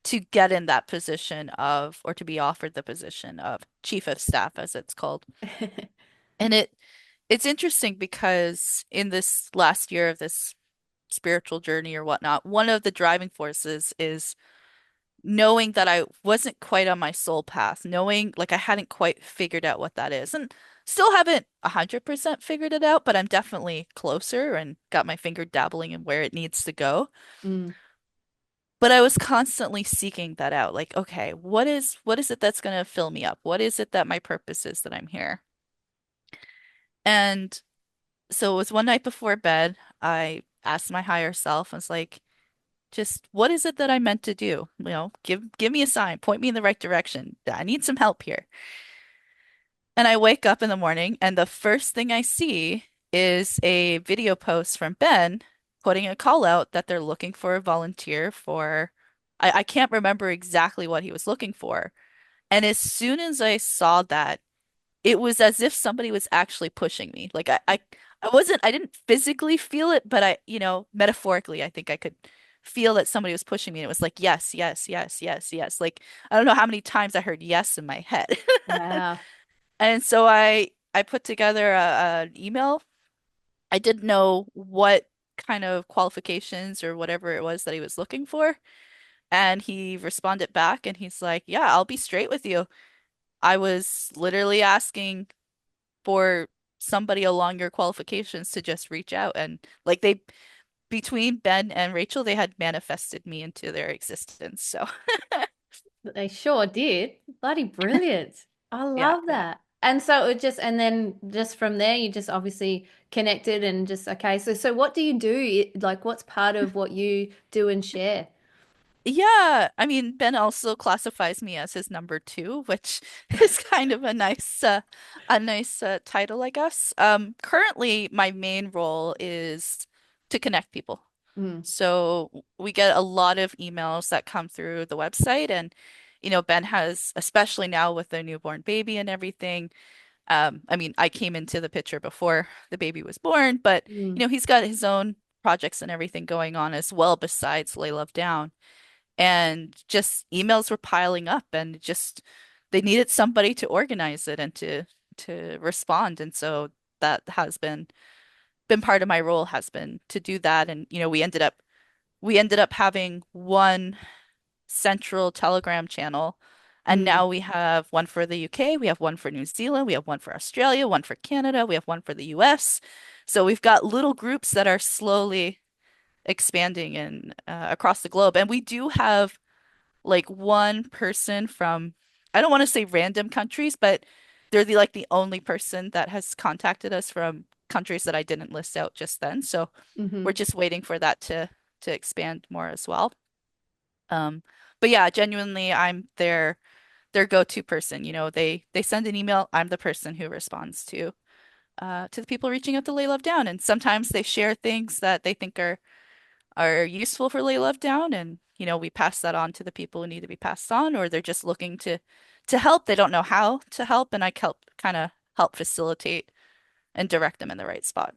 to get in that position of, or to be offered the position of chief of staff, as it's called. And it's interesting because in this last year of this spiritual journey or whatnot, one of the driving forces is knowing that I wasn't quite on my soul path, knowing like I hadn't quite figured out what that is. And still haven't 100% figured it out, but I'm definitely closer and got my finger dabbling in where it needs to go. Mm, But I was constantly seeking that out. Like, okay, what is it that's going to fill me up? What is it that my purpose is that I'm here? And so it was one night before bed, I asked my higher self, I was like, just what is it that I'm meant to do? Give me a sign, point me in the right direction. I need some help here. And I wake up in the morning, and the first thing I see is a video post from Ben putting a call out that they're looking for a volunteer for, I can't remember exactly what he was looking for. And as soon as I saw that, it was as if somebody was actually pushing me. Like I didn't physically feel it, but metaphorically, I think I could feel that somebody was pushing me. And it was like, yes, yes, yes, yes, yes. Like, I don't know how many times I heard yes in my head. wow. And so I put together an email. I didn't know what kind of qualifications or whatever it was that he was looking for. And he responded back and he's like, yeah, I'll be straight with you. I was literally asking for somebody along your qualifications to just reach out. And like between Ben and Rachel, they had manifested me into their existence. So They sure did. Bloody brilliant. I yeah, love yeah. that. And so it just, and then just from there, you just obviously connected and just, okay. So what do you do? Like, what's part of what you do and share? Yeah, I mean, Ben also classifies me as his number two, which is kind of a nice title, I guess. Currently, my main role is to connect people. Mm, So we get a lot of emails that come through the website, and Ben has, especially now with the newborn baby and everything. I mean, I came into the picture before the baby was born, but mm, he's got his own projects and everything going on as well besides Lay Love Down. And just emails were piling up and just they needed somebody to organize it and to respond. And so that has been part of my role has been to do that. And we ended up having one central Telegram channel. And mm. now we have one for the UK, we have one for New Zealand, we have one for Australia, one for Canada, we have one for the US. So we've got little groups that are slowly expanding in across the globe. And we do have like one person from, I don't want to say random countries, but they're the only person that has contacted us from countries that I didn't list out just then. So we're Hmm. just waiting for that to expand more as well. Um, but yeah, genuinely, I'm their go-to person. They send an email, I'm the person who responds to the people reaching out to Lay Love Down. And sometimes they share things that they think are useful for Lay Love Down, and we pass that on to the people who need to be passed on, or they're just looking to help. They don't know how to help, and I help kind of help facilitate and direct them in the right spot.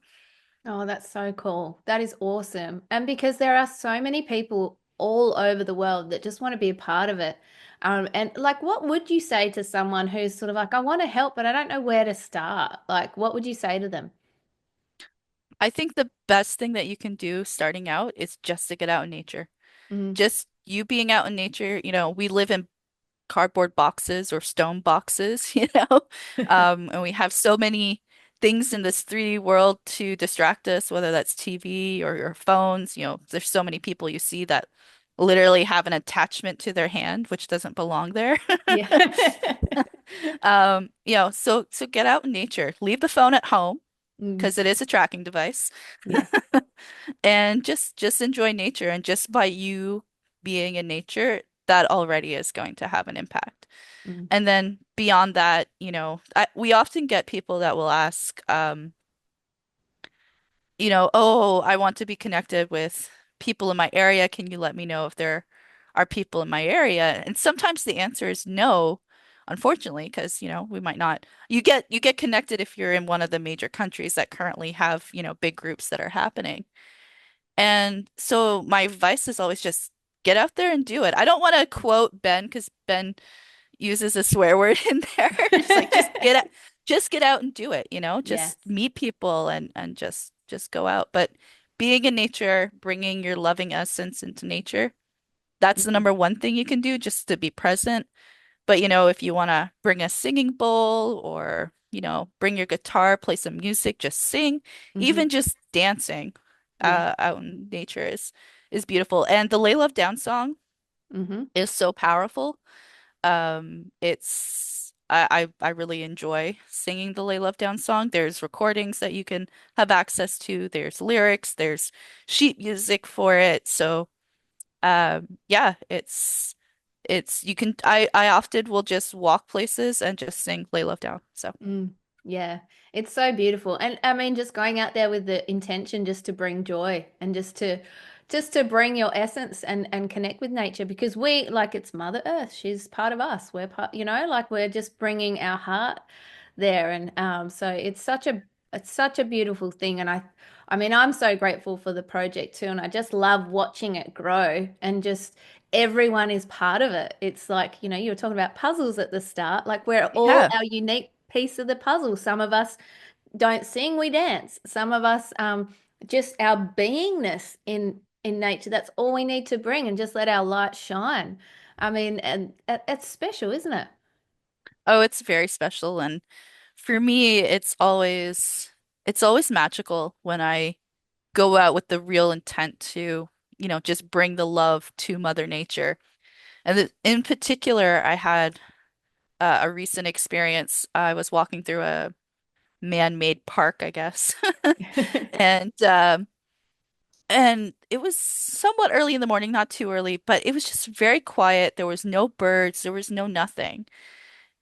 Oh, that's so cool. That is awesome. And because there are so many people all over the world that just want to be a part of it. And like, what would you say to someone who's sort of like, I want to help, but I don't know where to start? Like, what would you say to them? I think the best thing that you can do starting out is just to get out in nature. Mm. Just you being out in nature, we live in cardboard boxes or stone boxes, and we have so many things in this 3D world to distract us, whether that's TV or your phones. There's so many people you see that literally have an attachment to their hand, which doesn't belong there. Yeah. So get out in nature, leave the phone at home Mm. because it is a tracking device, Yeah. and just enjoy nature. And just by you being in nature, that already is going to have an impact. Mm. And then beyond that, we often get people that will ask, oh, I want to be connected with people in my area. Can you let me know if there are people in my area? And sometimes the answer is no, unfortunately, because, we might not. You get connected if you're in one of the major countries that currently have, big groups that are happening. And so my advice is always just get out there and do it. I don't want to quote Ben because Ben uses a swear word in there. It's like just get out and do it, Yes. just meet people and just go out. But being in nature, bringing your loving essence into nature, that's the Mm. number one thing you can do just to be present. But if you want to bring a singing bowl or, bring your guitar, play some music, just sing, Hmm. even just dancing Yeah. out in nature is beautiful. And the Ley Love Down song Hmm. is so powerful. It's I really enjoy singing the Lay Love Down song. There's recordings that you can have access to. There's lyrics, there's sheet music for it. So yeah, it's you can I often will just walk places and just sing Lay Love Down. So Mm, yeah, it's so beautiful. And I mean, just going out there with the intention just to bring joy and just to bring your essence and connect with nature because we like it's Mother Earth. She's part of us. We're part, like we're just bringing our heart there. And so it's such a beautiful thing. And I mean, I'm so grateful for the project too. And I just love watching it grow and just everyone is part of it. It's like, you were talking about puzzles at the start. Like we're all yeah. our unique piece of the puzzle. Some of us don't sing, we dance. Some of us just our beingness in nature. That's all we need to bring and just let our light shine. I mean, and it's special, isn't it? Oh, it's very special. And for me, it's always magical when I go out with the real intent to, just bring the love to Mother Nature. And in particular, I had a recent experience. I was walking through a man-made park, I guess, and and it was somewhat early in the morning, not too early, but it was just very quiet. There was no birds, there was no nothing.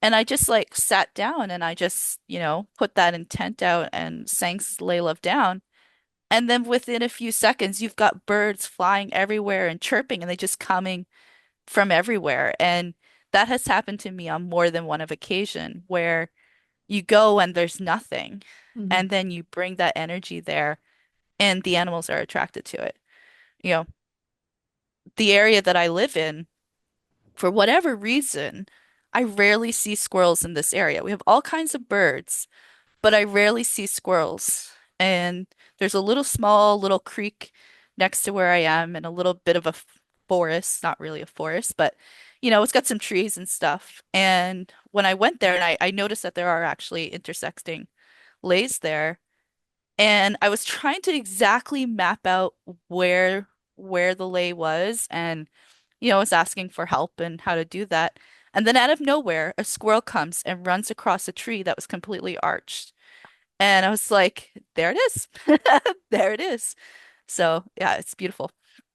And I just like sat down and I just, put that intent out and sang Lay Love Down. And then within a few seconds, you've got birds flying everywhere and chirping, and they just coming from everywhere. And that has happened to me on more than one of occasion where you go and there's nothing, Mhm. and then you bring that energy there, and the animals are attracted to it. You know, the area that I live in, for whatever reason, I rarely see squirrels in this area. We have all kinds of birds, but I rarely see squirrels. And there's a little small little creek next to where I am and a little bit of a forest, not really a forest, but it's got some trees and stuff. And when I went there and I noticed that there are actually intersecting lays there, and I was trying to exactly map out where the lay was and I was asking for help and how to do that. And then out of nowhere, a squirrel comes and runs across a tree that was completely arched. And I was like, there it is. There it is. So, yeah, it's beautiful.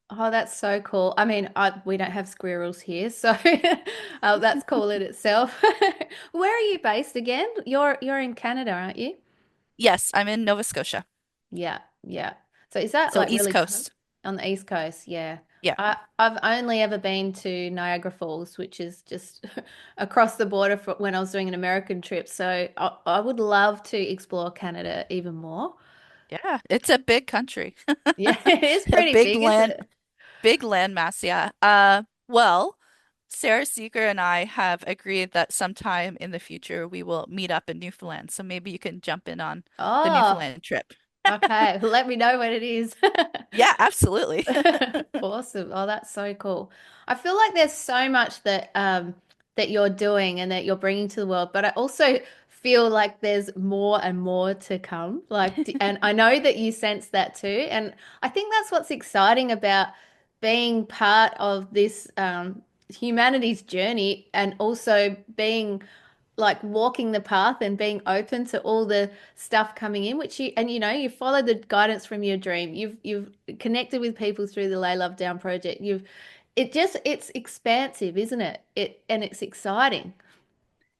Oh, that's so cool. I mean, we don't have squirrels here, so that's cool in itself. Where are you based again? You're in Canada, aren't you? Yes, I'm in Nova Scotia. Yeah, yeah. So is that So like East really close Coast. on the East Coast? Yeah. Yeah. I've only ever been to Niagara Falls, which is just across the border for when I was doing an American trip. So I would love to explore Canada even more. Yeah. It's a big country. Yeah, it is A pretty big big, isn't land, it? big landmass. Yeah. Well, Sarah Seeger and I have agreed that sometime in the future we will meet up in Newfoundland. So maybe you can jump in on the Oh, Newfoundland trip. okay. Let me know when it is. Yeah, absolutely. Awesome. Oh, that's so cool. I feel like there's so much that you're doing and that you're bringing to the world, but I also feel like there's more and more to come. And I know that you sense that too. And I think that's what's exciting about being part of this humanity's journey and also being like walking the path and being open to all the stuff coming in, which you followed the guidance from your dream. You've connected with people through the Ley Love Down project. It's expansive, isn't it? And it's exciting.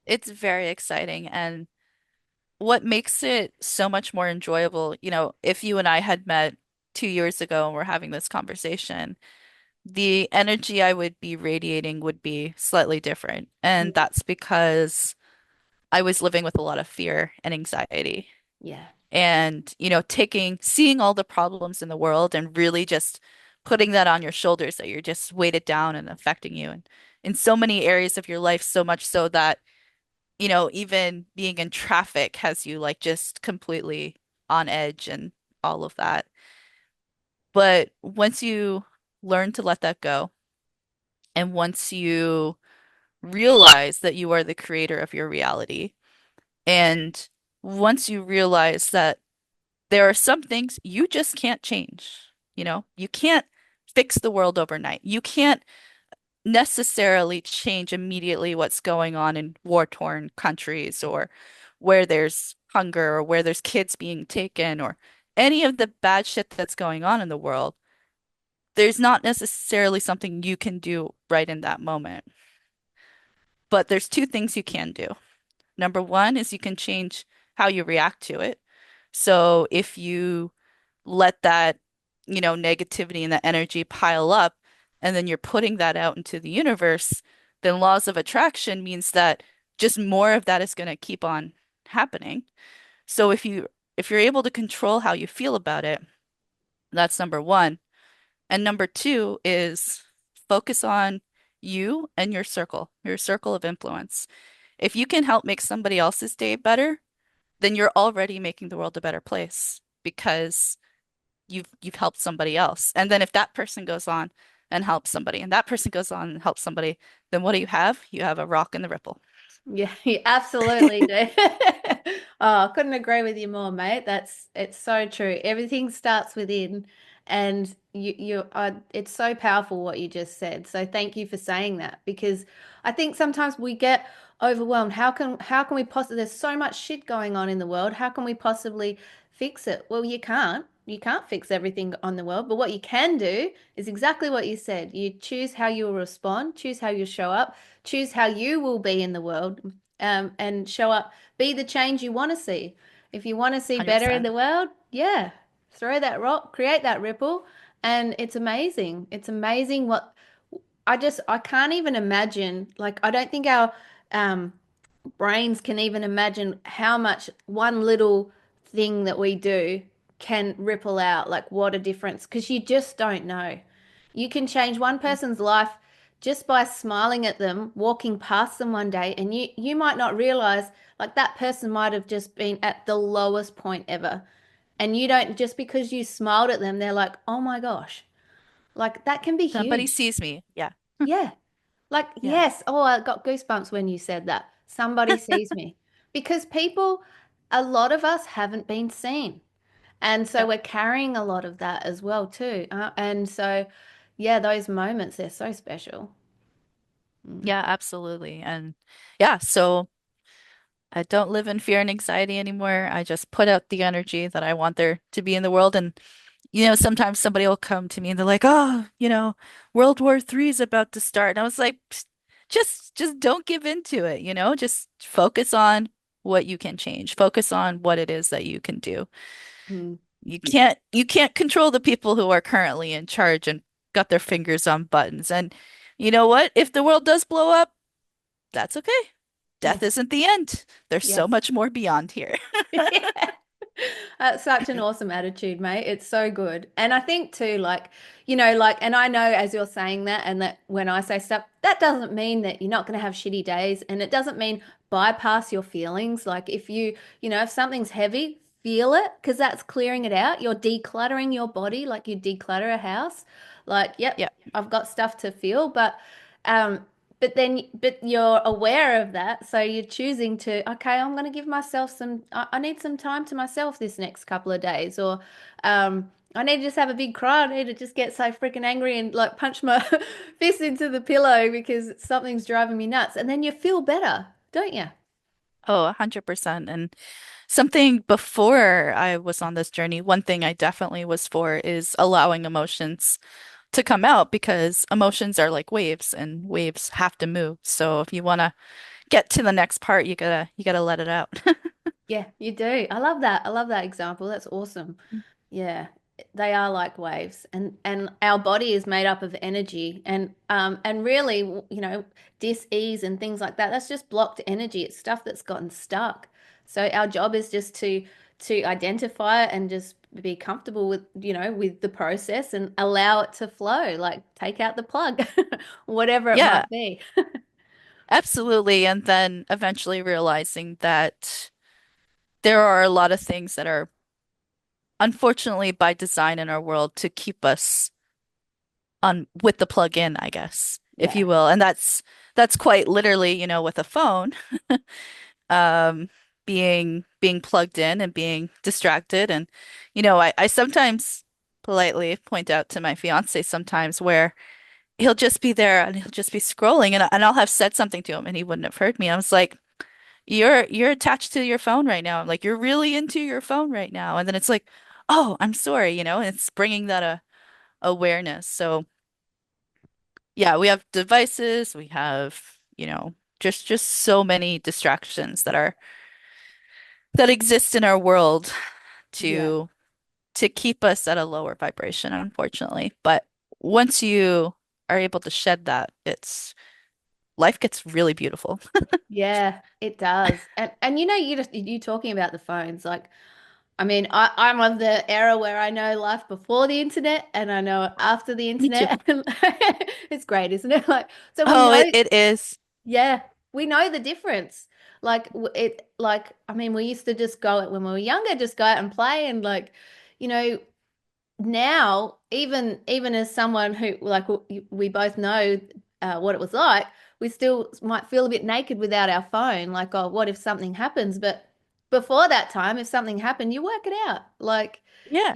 It's very exciting. And what makes it so much more enjoyable, if you and I had met 2 years ago and we're having this conversation, the energy I would be radiating would be slightly different. And Mm. that's because I was living with a lot of fear and anxiety. Yeah. And, seeing all the problems in the world and really just putting that on your shoulders that you're just weighted down and affecting you and in so many areas of your life, so much so that, even being in traffic has you like just completely on edge and all of that. But once you learn to let that go, and once you realize that you are the creator of your reality, and once you realize that there are some things you just can't change, you can't fix the world overnight. You can't necessarily change immediately what's going on in war-torn countries or where there's hunger or where there's kids being taken or any of the bad shit that's going on in the world. There's not necessarily something you can do right in that moment. But there's two things you can do. Number one is you can change how you react to it. So if you let that, negativity and that energy pile up, and then you're putting that out into the universe, then laws of attraction means that just more of that is going to keep on happening. So if you're able to control how you feel about it, that's number one. And number two is focus on you and your circle of influence. If you can help make somebody else's day better, then you're already making the world a better place because you've helped somebody else. And then if that person goes on and helps somebody, and that person goes on and helps somebody, then what do you have? You have a rock in the ripple. Yeah, you absolutely do. Oh, I couldn't agree with you more, mate. It's so true. Everything starts within, and it's so powerful what you just said. So thank you for saying that because I think sometimes we get overwhelmed. How can we possibly, there's so much shit going on in the world. How can we possibly fix it? Well, you can't. You can't fix everything on the world, but what you can do is exactly what you said. You choose how you will respond, choose how you show up, choose how you will be in the world, and show up, be the change you want to see. If you want to see better in 100%. the world, yeah, throw that rock, create that ripple, and it's amazing. It's amazing what I can't even imagine. Like, I don't think our um, brains can even imagine how much one little thing that we do can ripple out. Like, what a difference, because you just don't know. You can change one person's life just by smiling at them, walking past them one day, and you might not realize like that person might have just been at the lowest point ever. And you don't, just because you smiled at them, they're like, "Oh my gosh." Like that can be Somebody huge. sees me. Yeah. Yeah. Like, Yeah. yes. Oh, I got goosebumps when you said that. Somebody sees me. Because a lot of us haven't been seen. And so Yep. we're carrying a lot of that as well, too. And so, yeah, those moments, they're so special. Mm. Yeah, absolutely. And yeah, so I don't live in fear and anxiety anymore. I just put out the energy that I want there to be in the world. And, sometimes somebody will come to me and they're like, oh, World War III is about to start. And I was like, "Psst, just don't give into it, just focus on what you can change. Focus on what it is that you can do. Mm. You can't control the people who are currently in charge and got their fingers on buttons. And you know what? If the world does blow up, that's okay. Yeah. Death isn't the end. There's so Yes. much more beyond here. Yeah. That's such an awesome attitude, mate. It's so good. And I think too, like, like, and I know as you're saying that, and that when I say stuff, that doesn't mean that you're not going to have shitty days. And it doesn't mean bypass your feelings. Like, if something's heavy, feel it because that's clearing it out. You're decluttering your body like you declutter a house. Like, yep, Yeah. I've got stuff to feel, um, but you're aware of that, so you're choosing to, okay, I'm going to give myself I need some time to myself this next couple of days, or I need to just have a big cry. I need to just get so freaking angry and like punch my fist into the pillow because something's driving me nuts, and then you feel better, don't you? Oh, 100%. And something before I was on this journey, one thing I definitely was for is allowing emotions to come out because emotions are like waves and waves have to move. So if you want to get to the next part, you gotta let it out. Yeah, you do. I love that. I love that example. That's awesome. Yeah, they are like waves, and our body is made up of energy, and really, dis-ease and things like that. That's just blocked energy. It's stuff that's gotten stuck. So our job is just to identify it and just be comfortable with the process and allow it to flow. Like take out the plug, whatever it Yeah, might be. absolutely. And then eventually realizing that there are a lot of things that are unfortunately by design in our world to keep us on with the plug in, I guess, if Yeah, you will. And that's quite literally, with a phone, um, being plugged in and being distracted. And, I sometimes politely point out to my fiance sometimes where he'll just be there and he'll just be scrolling and I'll have said something to him and he wouldn't have heard me. I was like, you're attached to your phone right now. I'm like, you're really into your phone right now. And then it's like, oh, I'm sorry, and it's bringing that awareness. So yeah, we have devices, we have, just so many distractions that exist in our world yeah. to keep us at a lower vibration, unfortunately. But once you are able to shed that, it's life gets really beautiful. Yeah, it does. And you talking about the phones, like I mean, I'm of the era where I know life before the internet and I know after the Me too. internet. It's great, isn't it? Like, so we Oh, know, it is. yeah, we know the difference. I mean, we used to just go when we were younger, just go out and play and like, you know, now even as someone who like we both know what it was like, we still might feel a bit naked without our phone, like, oh, what if something happens? But before that time, if something happened, you work it out, like, Yeah,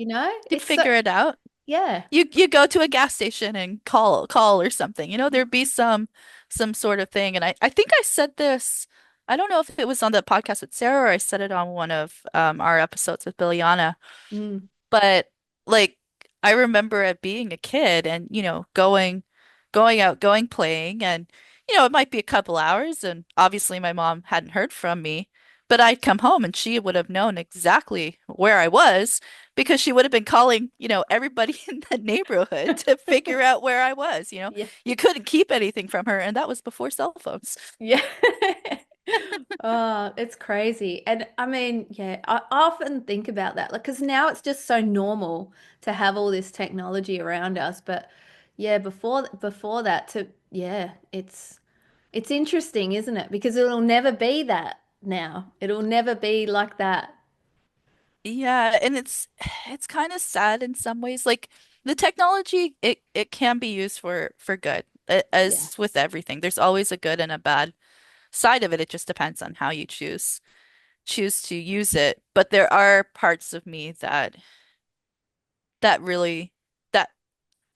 you'd it's so, figure it out. yeah. You go to a gas station and call or something. There'd be some sort of thing. And I think I said this. I don't know if it was on the podcast with Sarah or I said it on one of our episodes with Billiana. Mm, But like I remember it being a kid and going out, going playing and it might be a couple hours and obviously my mom hadn't heard from me, but I'd come home and she would have known exactly where I was because she would have been calling, everybody in the neighborhood to figure out where I was, yeah. You couldn't keep anything from her and that was before cell phones. Yeah. Oh, it's crazy. And I mean, yeah, I often think about that, like, because now it's just so normal to have all this technology around us. But yeah, before that, yeah, it's interesting, isn't it? Because it'll never be that now. It'll never be like that. Yeah, and it's kind of sad in some ways. Like the technology, it can be used for good, Yeah. as with everything. There's always a good and a bad side of it. It just depends on how you choose to use it. But there are parts of me that really that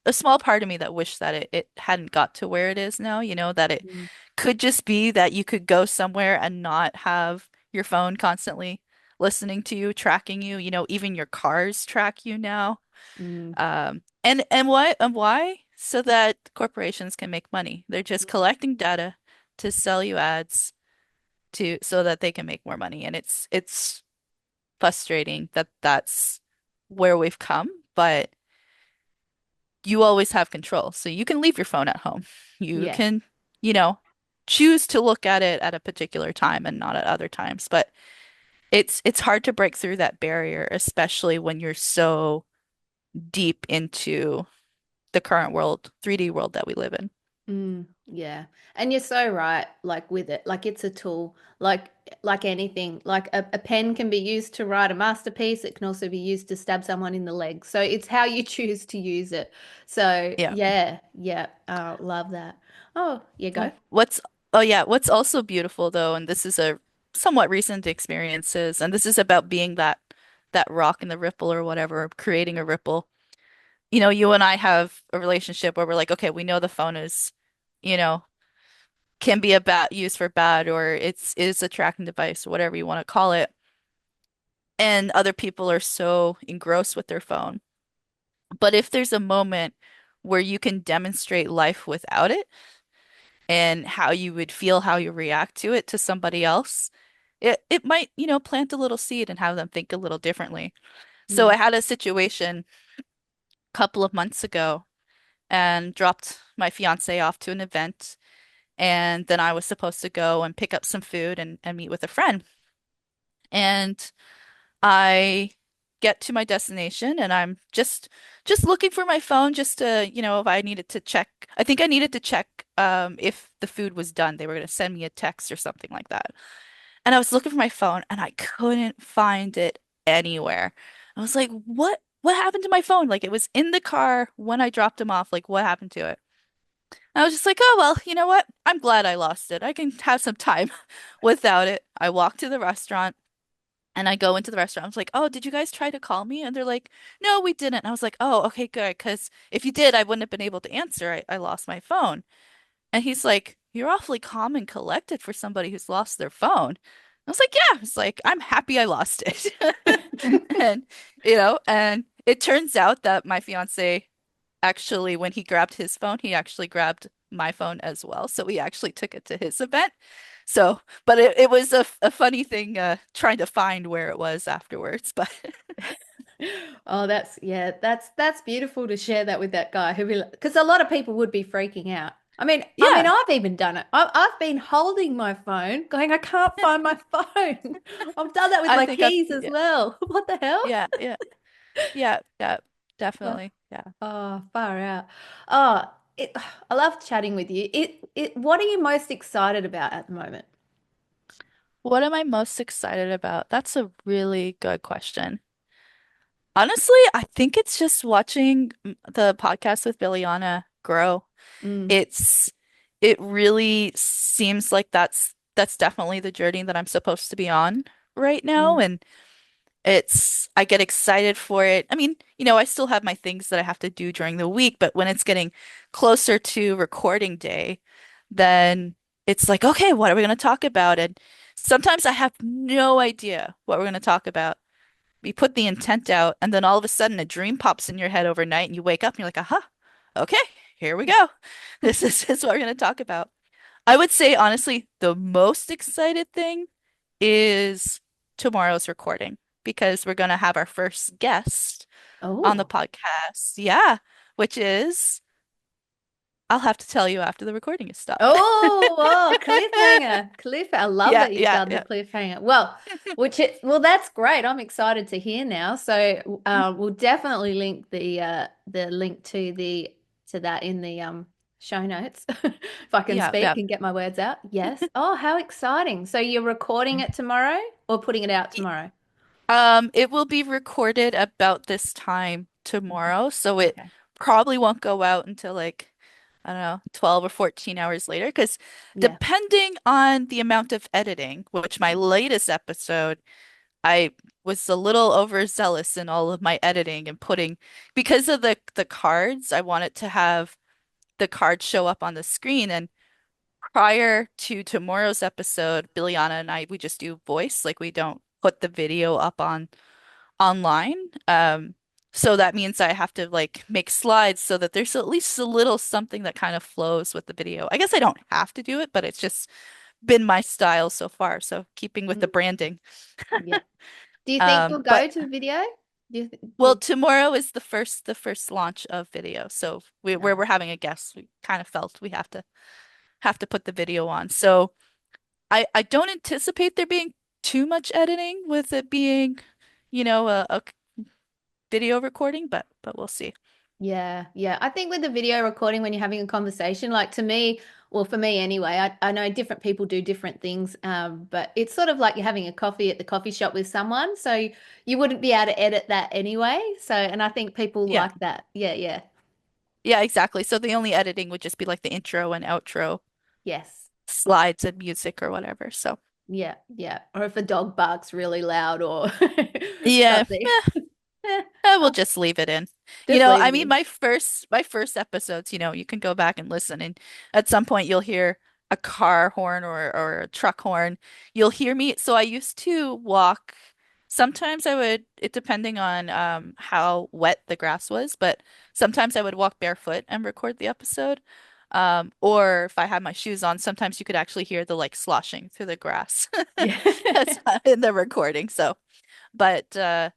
a small part of me that wish that it hadn't got to where it is now, that it Mm, could just be that you could go somewhere and not have your phone constantly listening to you, tracking you, even your cars track you now. mm, And why? So that corporations can make money. They're just collecting data to sell you ads to so that they can make more money. And it's frustrating that that's where we've come, but you always have control. So you can leave your phone at home. You Yeah. can, you know, choose to look at it at a particular time and not at other times. But it's hard to break through that barrier, especially when you're so deep into the current world, 3D world that we live in. Yeah. And you're so right, like with it. Like it's a tool, like anything. Like a pen can be used to write a masterpiece. It can also be used to stab someone in the leg. So it's how you choose to use it. So Yeah. yeah, yeah. Love that. Oh, yeah, go. Oh, oh yeah, what's also beautiful though, and this is a somewhat recent experiences, and this is about being that rock in the ripple or whatever, creating a ripple. You know, you and I have a relationship where we're like, okay, we know the phone is, you know, can be a bad used for bad or it's is a tracking device or whatever you want to call it. And other people are so engrossed with their phone. But if there's a moment where you can demonstrate life without it and how you would feel, how you react to it to somebody else, it might, plant a little seed and have them think a little differently. So Mm. I had a situation a couple of months ago and dropped my fiance off to an event. And then I was supposed to go and pick up some food and meet with a friend. And I get to my destination and I'm just looking for my phone just to, if I needed to check. I think I needed to check if the food was done. They were going to send me a text or something like that. And I was looking for my phone and I couldn't find it anywhere. I was like, what happened to my phone? Like it was in the car when I dropped him off. Like what happened to it? I was just like, oh, well, you know what? I'm glad I lost it. I can have some time without it. I walk to the restaurant and I go into the restaurant. I was like, oh, did you guys try to call me? And they're like, no, we didn't. And I was like, oh, okay, good. Because if you did, I wouldn't have been able to answer. I lost my phone. And he's like, you're awfully calm and collected for somebody who's lost their phone. I was like, yeah. It's like, I'm happy I lost it. And, and it turns out that my fiance actually, when he grabbed his phone, he actually grabbed my phone as well. So we actually took it to his event. So, but it was a funny thing trying to find where it was afterwards. But Oh, that's beautiful to share that with that guy who be because a lot of people would be freaking out. I mean, yeah, I've even done it. I've been holding my phone, going, I can't find my phone. I've done that with I my think I've, keys as yeah, well. What the hell? yeah, yeah, yeah, yeah, Oh, definitely. Yeah. far out. Oh, I love chatting with you. What are you most excited about at the moment? What am I most excited about? That's a really good question. Honestly, I think it's just watching the podcast with Billiana grow. Mm, It's it really seems like that's definitely the journey that I'm supposed to be on right now. mm, And I get excited for it. I mean, I still have my things that I have to do during the week, but when it's getting closer to recording day, then it's like, okay, what are we going to talk about? And sometimes I have no idea what we're going to talk about. We put the intent out, and then all of a sudden a dream pops in your head overnight, and you wake up and you're like, aha, okay, here we go. This is what we're going to talk about. I would say, honestly, the most excited thing is tomorrow's recording because we're going to have our first guest on the oh. podcast. Yeah, which is, I'll have to tell you after the recording is stopped. Oh, cliffhanger. I love Yeah, that you've yeah, done the yeah. cliffhanger. Well, that's great. I'm excited to hear now. So, we'll definitely link the link to that in the show notes if I can Yeah, speak yeah. and get my words out. Yes. Oh, how exciting. So you're recording it tomorrow or putting it out tomorrow? It will be recorded about this time tomorrow, so it Okay. probably won't go out until like, I don't know, 12 or 14 hours later. Because Yeah. depending on the amount of editing, which my latest episode, I was a little overzealous in all of my editing and putting, because of the cards, I wanted to have the cards show up on the screen. And prior to tomorrow's episode, Billiana and I, we just do voice, like we don't put the video up on online. So that means I have to like make slides so that there's at least a little something that kind of flows with the video. I guess I don't have to do it, but it's just been my style so far. So keeping with the Mm, branding. yeah. Do you think you'll But go to video? Well, tomorrow is the first launch of video. So where Nice. we're having a guest, we kind of felt we have to put the video on. So I don't anticipate there being too much editing with it being, a video recording, but we'll see. Yeah, yeah. I think with the video recording when you're having a conversation, like to me, well, for me anyway, I know different people do different things, but it's sort of like you're having a coffee at the coffee shop with someone, so you wouldn't be able to edit that anyway. So, and I think people Yeah. like that. Yeah, yeah. Yeah, exactly. So the only editing would just be like the intro and outro Yes. slides and music or whatever. So Yeah, yeah. Or if a dog barks really loud or yeah, something. Eh, we'll oh, just leave it in. just leave I it mean, in. my first episodes, you can go back and listen, and at some point you'll hear a car horn or a truck horn. You'll hear me. So I used to walk. Sometimes I would, it depending on how wet the grass was, but sometimes I would walk barefoot and record the episode. Or if I had my shoes on, sometimes you could actually hear the like sloshing through the grass. Yeah. That's in the recording. So but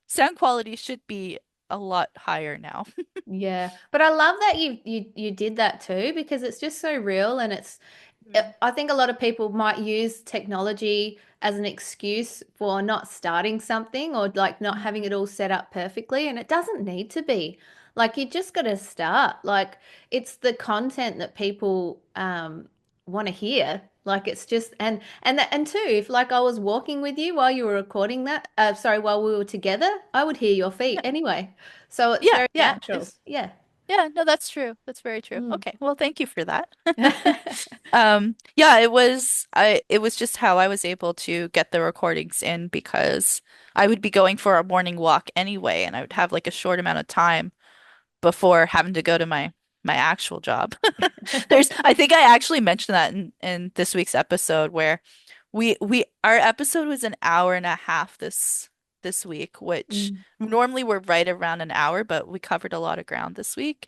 sound quality should be a lot higher now. Yeah. But I love that you did that too because it's just so real and Mm. I think a lot of people might use technology as an excuse for not starting something or like not having Mhm. it all set up perfectly. And it doesn't need to be. Like you just got to start. Like it's the content that people want to hear. Like it's just and too, if like I was walking with you while you were recording that, sorry, while we were together, I would hear your feet Yeah, anyway. So it's yeah, very yeah. natural. Yeah. Yeah, no, that's true. That's very true. Mm. Okay, well, thank you for that. Yeah, it was just how I was able to get the recordings in because I would be going for a morning walk anyway, and I would have like a short amount of time before having to go to my actual job. I think I actually mentioned that in this week's episode where our episode was an hour and a half this week, which Mm. normally we're right around an hour, but we covered a lot of ground this week.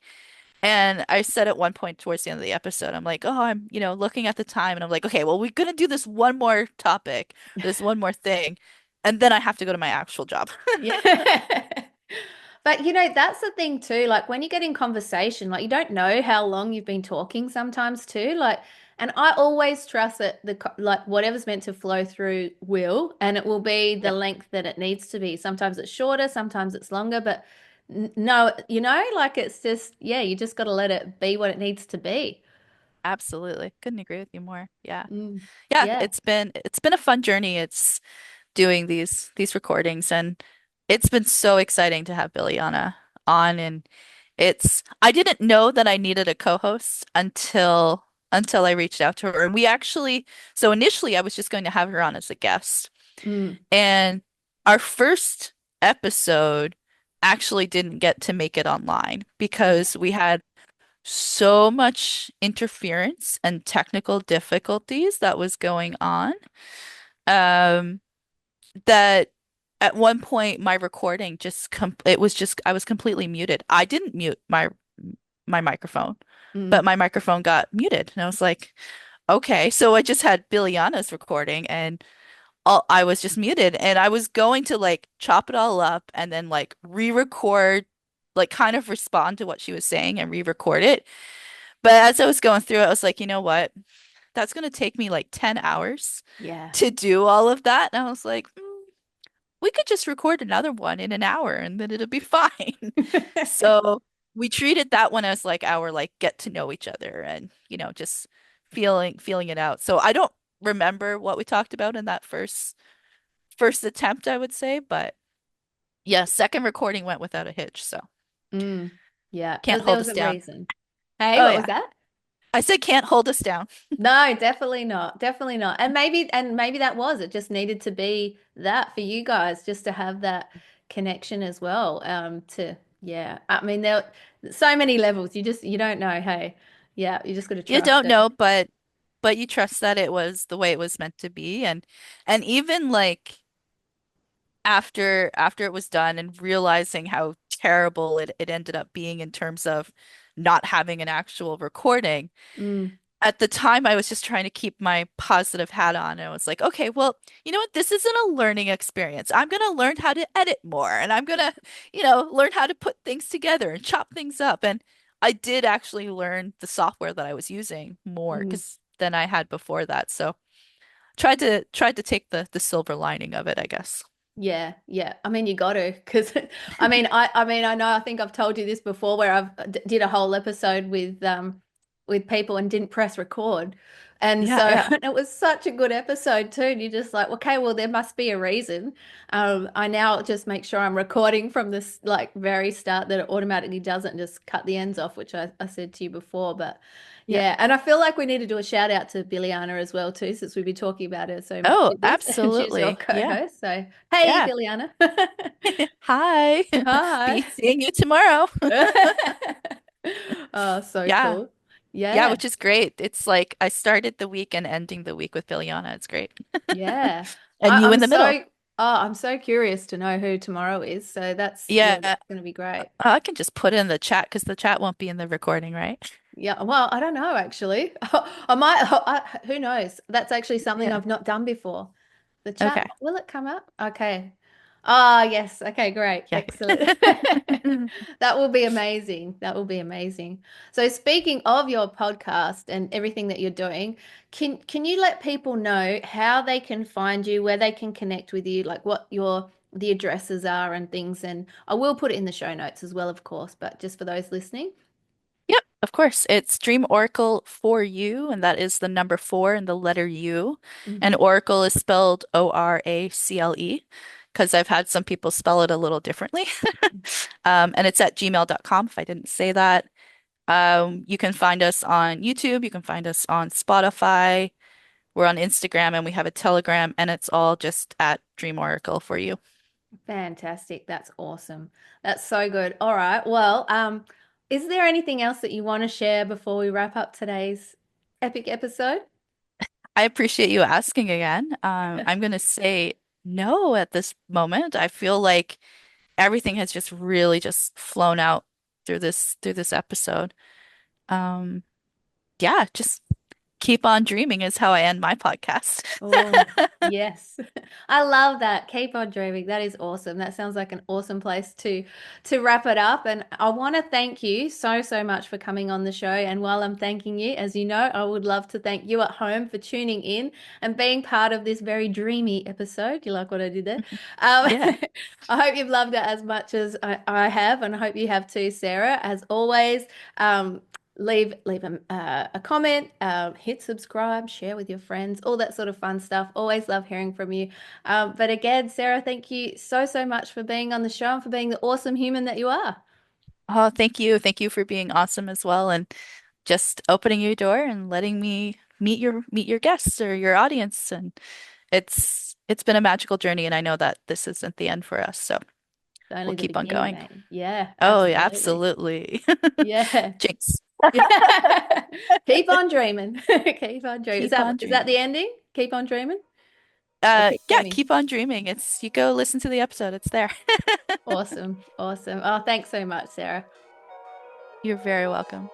And I said at one point towards the end of the episode, I'm like, oh, I'm, looking at the time and I'm like, okay, well, we're gonna do this one more topic, this one more thing, and then I have to go to my actual job. Yeah. But that's the thing too. Like when you get in conversation, like you don't know how long you've been talking sometimes too. Like, and I always trust that like whatever's meant to flow through will, and it will be the Yeah, length that it needs to be. Sometimes it's shorter, sometimes it's longer, but no, like it's just, yeah, you just got to let it be what it needs to be. absolutely. Couldn't agree with you more. Yeah. Mm. Yeah, Yeah. it's been a fun journey. It's doing these recordings and it's been so exciting to have Billiana on and I didn't know that I needed a co-host until I reached out to her. And we actually so initially I was just going to have her on as a guest. Mm. And our first episode actually didn't get to make it online Yeah. because we had so much interference and technical difficulties that was going on. Um, that at one point my recording just it was just I was completely muted. I didn't mute my microphone, but Mm. my microphone got muted. And I was like, okay, so I just had Billiana's recording and I was just muted and I was going to like chop it all up and then like re-record, like kind of respond to what she was saying and re-record it. But as I was going through it, I was like, you know what? That's going to take me like 10 hours Yeah. to do all of that. And I was like, we could just record another one in an hour and then it'll be fine. So we treated that one as like our like get to know each other and just feeling it out. So I don't remember what we talked about in that first attempt, I would say, but yeah, second recording went without a hitch, so Mm. Yeah. can't There hold was us a down. reason. Hey, Oh what was yeah. that? I said can't hold us down. No, definitely not. Definitely not. And maybe that was it just needed to be that for you guys just to have that connection as well. To yeah. I mean there so many levels. You don't know, hey. Yeah, you just got to You trust don't it. know, but you trust that it was the way it was meant to be and even like after it was done and realizing how terrible it ended up being in terms of not having an actual recording, Mm. At the time, I was just trying to keep my positive hat on. And I was like, okay, well, you know what? This isn't a learning experience. I'm going to learn how to edit more and I'm going to, learn how to put things together and chop things up. And I did actually learn the software that I was using more Mm. because than I had before that. So tried to take the silver lining of it, I guess. Yeah, yeah. I mean, you got to, because I mean, I know. I think I've told you this before, where did a whole episode with people and didn't press record, and Yeah, so yeah. and it was such a good episode too. And you're just like, okay, well, there must be a reason. I now just make sure I'm recording from this like very start that it automatically doesn't just cut the ends off, which I said to you before, but. Yeah. Yeah, and I feel like we need to do a shout out to Billiana as well too, since we've been talking about her so much Oh, with this, and she's your absolutely. Yeah. co-host. So, hey, Yeah. Billiana. Hi. Hi. Be seeing you tomorrow. Oh, so Yeah. cool. Yeah, Yeah, which is great. It's like I started the week and ending the week with Biljana. It's great. yeah. And you I'm in the middle. I'm so curious to know who tomorrow is. So Yeah. that's gonna be great. I can just put it in the chat because the chat won't be in the recording, right? Yeah, well, I don't know actually. I might, who knows? That's actually something Yeah. I've not done before. The chat, Okay. will it come up? Okay. Ah, yes. Okay, great. Yeah. Excellent. That will be amazing. That will be amazing. So speaking of your podcast and everything that you're doing, can you let people know how they can find you, where they can connect with you, like what your the addresses are and things, and I will put it in the show notes as well, of course, but just for those listening. Yep, of course. It's Dream Oracle for you, and that is the number four and the letter U. And Hmm. Oracle is spelled Oracle because I've had some people spell it a little differently. And it's at gmail.com if I didn't say that. You can find us on YouTube, you can find us on Spotify. We're on Instagram and we have a Telegram, and it's all just at Dream Oracle for you. Fantastic. That's awesome. That's so good. All right. Well, is there anything else that you want to share before we wrap up today's epic episode? I appreciate you asking again. I'm going to say no at this moment. I feel like everything has just really just flown out through this episode. Um, yeah, just keep on dreaming is how I end my podcast. Oh, yes. I love that. Keep on dreaming. That is awesome. That sounds like an awesome place to wrap it up. And I want to thank you so, so much for coming on the show. And while I'm thanking you, as you know, I would love to thank you at home for tuning in and being part of this very dreamy episode. You like what I did there? Yeah. I hope you've loved it as much as I have, and I hope you have too, Sarah. As always, leave a comment, hit subscribe, share with your friends, all that sort of fun stuff. Always love hearing from you. But again, Sarah, thank you so, so much for being on the show and for being the awesome human that you are. Oh, thank you. Thank you for being awesome as well and just opening your door and letting me meet your guests or your audience. And it's been a magical journey, and I know that this isn't the end for us. So It's only we'll the keep on beginning, going. mate. Yeah, Oh, yeah, absolutely. absolutely. Yeah. Jinx. Yeah. Keep on dreaming. Keep on dreaming. Keep on Is that the dreaming. ending? Keep on dreaming or keep Yeah, dreaming? keep on dreaming. It's you go listen to the episode. It's there. Awesome. Awesome. Oh, thanks so much, Sarah. You're very welcome.